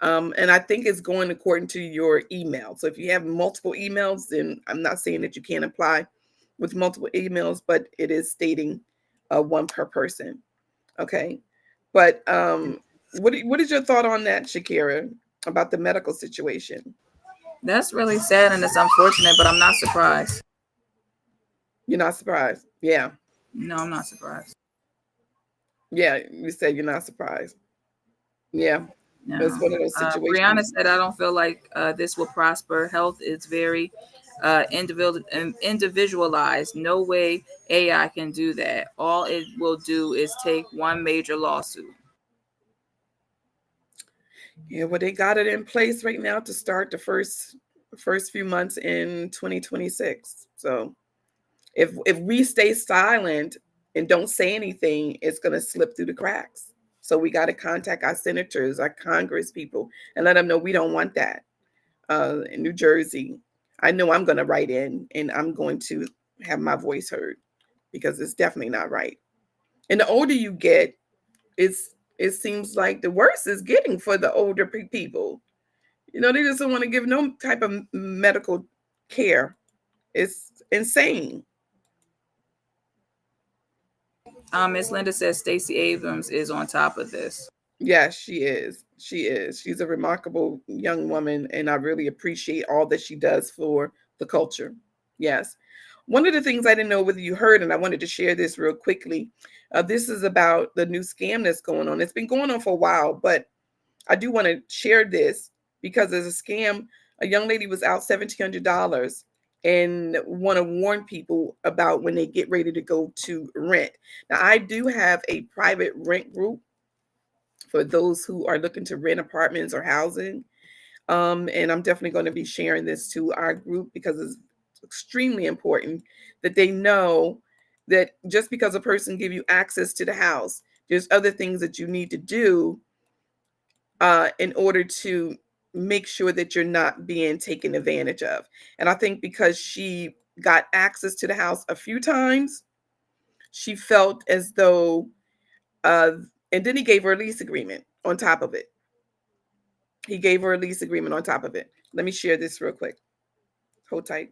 S1: And I think it's going according to your email. So if you have multiple emails, then I'm not saying that you can't apply with multiple emails, but it is stating one per person. Okay. But what is your thought on that, Shakira, about the medical situation?
S2: That's really sad and it's unfortunate, but I'm not surprised.
S1: You're not surprised? Yeah.
S2: No, I'm not surprised.
S1: Yeah, you said you're not surprised. Yeah.
S2: No.
S1: It's one of those situations.
S2: Brianna said, I don't feel like this will prosper. Health is very individualized. No way AI can do that. All it will do is take one major lawsuit.
S1: Yeah, well, they got it in place right now to start the first few months in 2026. So if we stay silent and don't say anything, it's going to slip through the cracks. So we got to contact our senators, our Congress people, and let them know we don't want that. In New Jersey, I know I'm going to write in and I'm going to have my voice heard, because it's definitely not right. And the older you get, it seems like the worse is getting for the older people. You know, they just don't want to give no type of medical care. It's insane.
S2: Miss Linda says Stacey Abrams is on top of this.
S1: Yes, she is. She is. She's a remarkable young woman, and I really appreciate all that she does for the culture. Yes. One of the things I didn't know whether you heard, and I wanted to share this real quickly. This is about the new scam that's going on. It's been going on for a while, but I do want to share this because there's a scam. A young lady was out $1,700 and want to warn people about when they get ready to go to rent. Now, I do have a private rent group for those who are looking to rent apartments or housing. And I'm definitely going to be sharing this to our group because it's extremely important that they know that just because a person give you access to the house, there's other things that you need to do in order to make sure that you're not being taken advantage of. And I think because she got access to the house a few times, she felt as though, and then he gave her a lease agreement on top of it. He gave her a lease agreement on top of it. Let me share this real quick. Hold tight.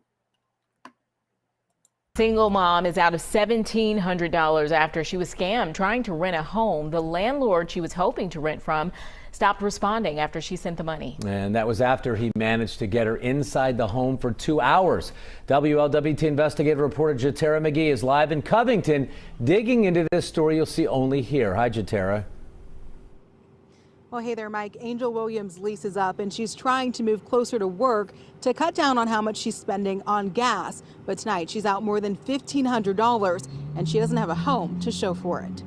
S21: Single mom is out of $1,700 after she was scammed trying to rent a home. The landlord she was hoping to rent from stopped responding after she sent the money.
S22: And that was after he managed to get her inside the home for 2 hours. WLWT investigative reporter Jatera McGee is live in Covington, digging into this story you'll see only here. Hi, Jatera.
S23: Well, hey there, Mike. Angel Williams' lease is up, and she's trying to move closer to work to cut down on how much she's spending on gas. But tonight, she's out more than $1,500, and she doesn't have a home to show for it.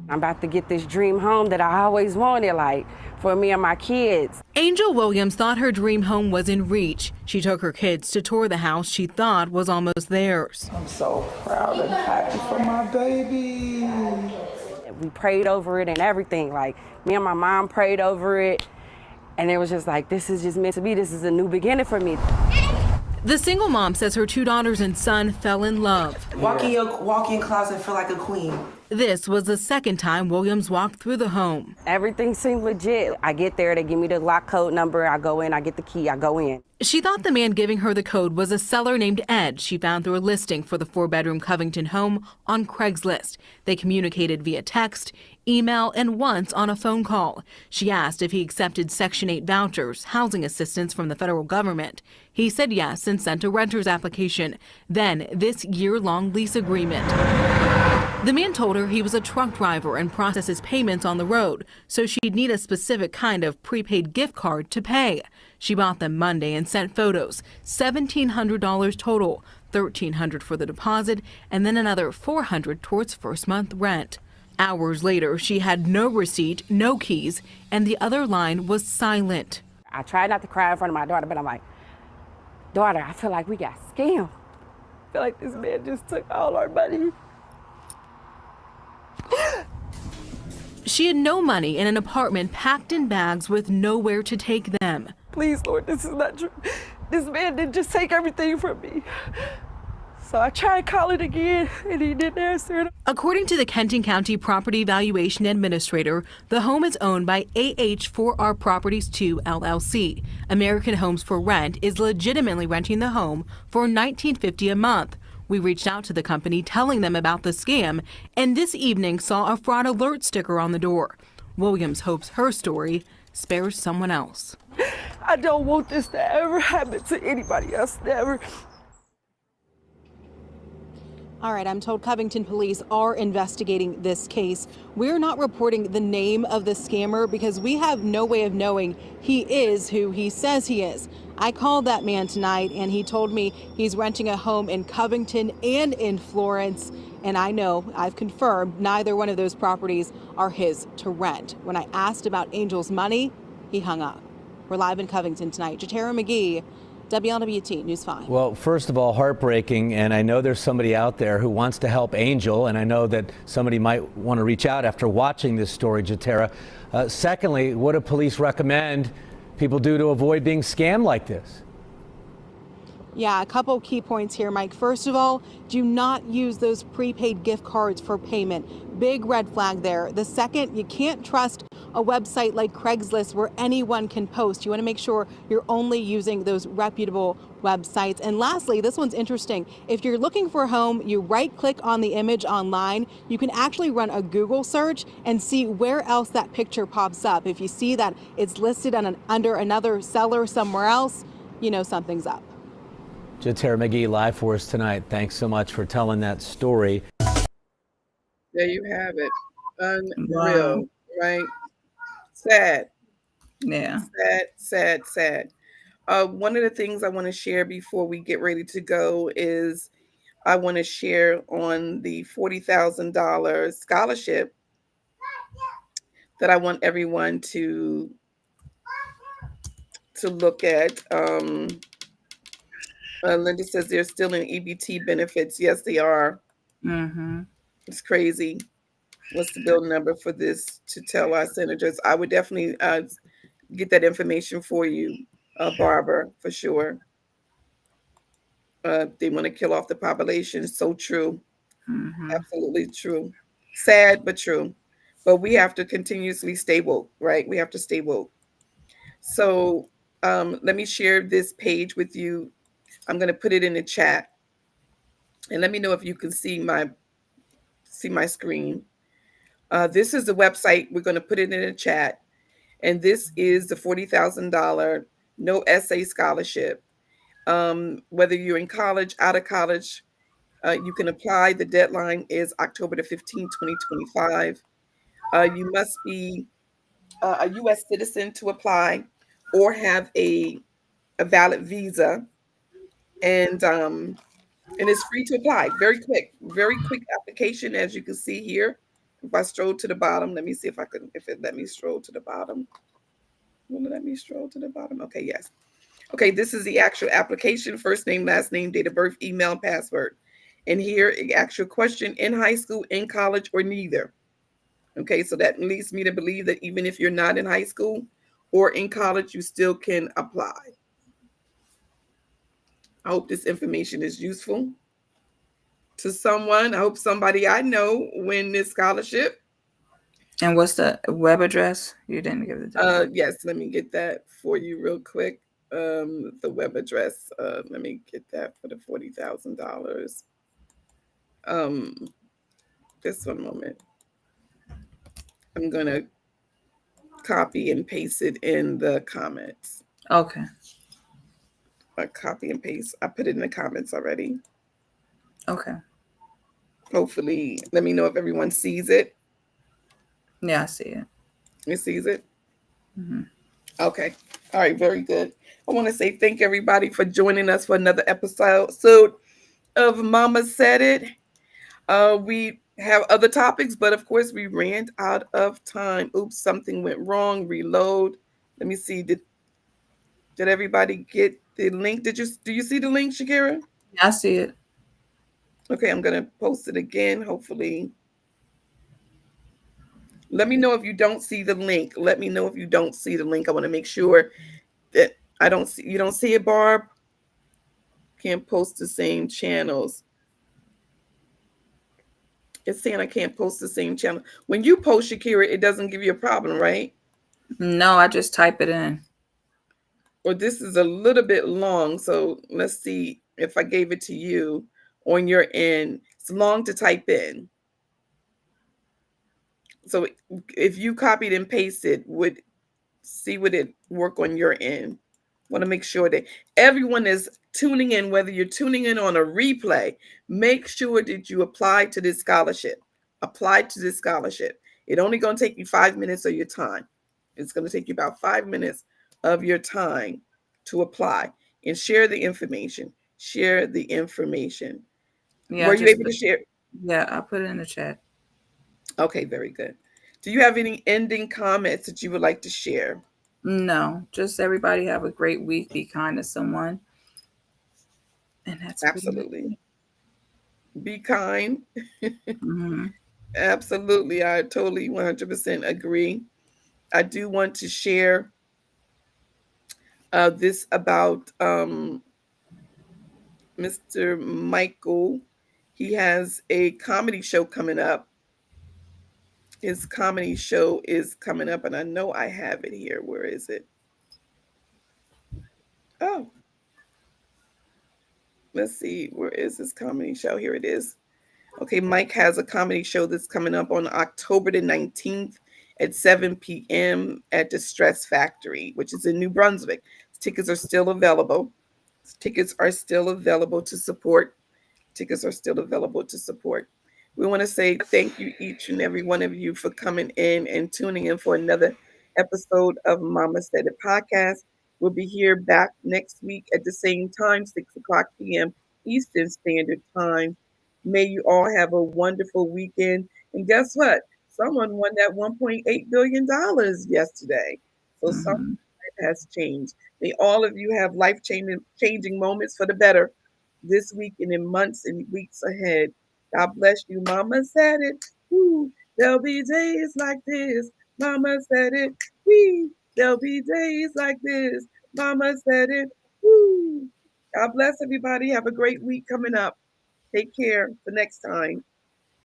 S24: I'm about to get this dream home that I always wanted, like, for me and my kids.
S23: Angel Williams thought her dream home was in reach. She took her kids to tour the house she thought was almost theirs.
S25: I'm so proud and happy for my baby.
S24: We prayed over it and everything. Like, me and my mom prayed over it, and it was just like, this is just meant to be. This is a new beginning for me.
S23: The single mom says her two daughters and son fell in love.
S5: Walk in your walk-in closet, feel like a queen.
S23: This was the second time Williams walked through the home.
S24: Everything seemed legit. I get there, they give me the lock code number, I go in, I get the key, I go in.
S23: She thought the man giving her the code was a seller named Ed she found through a listing for the 4-bedroom Covington home on Craigslist. They communicated via text, email, and once on a phone call. She asked if he accepted Section 8 vouchers, housing assistance from the federal government. He said yes and sent a renter's application, then this year-long lease agreement. The man told her he was a truck driver and processes payments on the road, so she'd need a specific kind of prepaid gift card to pay. She bought them Monday and sent photos, $1,700 total, $1,300 for the deposit, and then another $400 towards first month rent. Hours later, she had no receipt, no keys, and the other line was silent.
S24: I tried not to cry in front of my daughter, but I'm like, daughter, I feel like we got scammed. I feel like this man just took all our money.
S23: She had no money in an apartment packed in bags with nowhere to take them.
S24: Please, Lord, this is not true. This man didn't just take everything from me. So I tried calling again, and he didn't answer.
S23: According to the Kenton County Property Valuation Administrator, the home is owned by AH4R Properties 2 LLC. American Homes for Rent is legitimately renting the home for $19.50 a month. We reached out to the company telling them about the scam, and this evening saw a fraud alert sticker on the door. Williams hopes her story spares someone else.
S24: I don't want this to ever happen to anybody else, never.
S23: All right, I'm told Covington police are investigating this case. We're not reporting the name of the scammer because we have no way of knowing he is who he says he is. I called that man tonight and he told me he's renting a home in Covington and in Florence. And I know, I've confirmed, neither one of those properties are his to rent. When I asked about Angel's money, he hung up. We're live in Covington tonight. Jatera McGee, WLWT News 5.
S22: Well, first of all, heartbreaking, and I know there's somebody out there who wants to help Angel, and I know that somebody might want to reach out after watching this story, Jatera. Secondly, what do police recommend people do to avoid being scammed like this?
S23: Yeah, a couple key points here, Mike. First of all, do not use those prepaid gift cards for payment. Big red flag there. The second, you can't trust a website like Craigslist where anyone can post. You want to make sure you're only using those reputable websites. And lastly, this one's interesting. If you're looking for a home, you right click on the image online. You can actually run a Google search and see where else that picture pops up. If you see that it's listed on under another seller somewhere else, you know something's up.
S22: Jatera McGee live for us tonight. Thanks so much for telling that story.
S1: There you have it. Unreal, right? Sad.
S2: Yeah.
S1: Sad. One of the things I want to share before we get ready to go is I want to share on the $40,000 scholarship that I want everyone to look at. Linda says they're still in EBT benefits. Yes, they are.
S2: Mm-hmm.
S1: It's crazy. What's the bill number for this to tell our senators? I would definitely get that information for you, Barbara, for sure. They want to kill off the population. So true.
S2: Mm-hmm.
S1: Absolutely true. Sad, but true. But we have to continuously stay woke, right? We have to stay woke. So let me share this page with you. I'm going to put it in the chat. And let me know if you can see my screen. This is the website. We're going to put it in the chat. And this is the $40,000 no essay scholarship. Whether you're in college, out of college, you can apply. The deadline is October the 15th, 2025. You must be a U.S. citizen to apply or have a valid visa. And it's free to apply. Very quick application, as you can see here. If I stroll to the bottom, let me see if it let me stroll to the bottom. Will it let me stroll to the bottom? Okay, yes. Okay, this is the actual application: first name, last name, date of birth, email, password. And here, actual question: in high school, in college, or neither. Okay, so that leads me to believe that even if you're not in high school or in college, you still can apply. I hope this information is useful to someone. I hope somebody I know win this scholarship.
S2: And what's the web address? You didn't give it.
S1: Yes, let me get that for you real quick. The web address. Let me get that for the $40,000. Just one moment. I'm gonna copy and paste it in the comments.
S2: Okay.
S1: I copy and paste. I put it in the comments already.
S2: Okay.
S1: Hopefully, let me know if everyone sees it.
S2: Yeah, I see it.
S1: It sees it?
S2: Mm-hmm.
S1: Okay. All right. Very good. I want to say thank everybody for joining us for another episode of Mama Said It. We have other topics, but of course we ran out of time. Oops, something went wrong. Reload. Let me see. Did everybody get the link? Do you see the link, Shakira?
S2: Yeah, I see it.
S1: Okay, I'm gonna post it again. Hopefully, Let me know if you don't see the link. Let me know if you don't see the link. I want to make sure that I don't see you don't see it, Barb. Can't post the same channels. It's saying I can't post the same channel. When you post, Shakira, it doesn't give you a problem, right?
S2: No, I just type it in.
S1: Well, this is a little bit long, so let's see if I gave it to you on your end. It's long to type in. So if you copied and pasted, would it work on your end? Want to make sure that everyone is tuning in, whether you're tuning in on a replay, make sure that you apply to this scholarship. Apply to this scholarship. It only going to take you 5 minutes of your time. It's going to take you about 5 minutes of your time to apply and share the information. Share the information.
S2: Yeah,
S1: Were you able to share?
S2: Yeah, I put it in the chat.
S1: Okay, very good. Do you have any ending comments that you would like to share?
S2: No, just everybody have a great week. Be kind to someone. And that's
S1: absolutely. Be kind.
S2: Mm-hmm.
S1: Absolutely. I totally 100% agree. I do want to share this about Mr. Michael. He has a comedy show coming up. His comedy show is coming up, and I know I have it here. Where is it? Oh, let's see. Where is this comedy show? Here it is. Okay, Mike has a comedy show that's coming up on October the 19th at 7 p.m. at the Stress Factory, which is in New Brunswick. Tickets are still available. Tickets are still available to support. Tickets are still available to support. We want to say thank you, each and every one of you, for coming in and tuning in for another episode of Mama Said It podcast. We'll be here back next week at the same time, 6 o'clock p.m. Eastern Standard Time. May you all have a wonderful weekend. And guess what? Someone won that $1.8 billion yesterday. So something has changed. May all of you have life-changing moments for the better this week and in months and weeks ahead. God bless you. Mama said it. Woo. There'll be days like this. Mama said it. Wee. There'll be days like this. Mama said it. Woo. God bless everybody. Have a great week coming up. Take care for next time.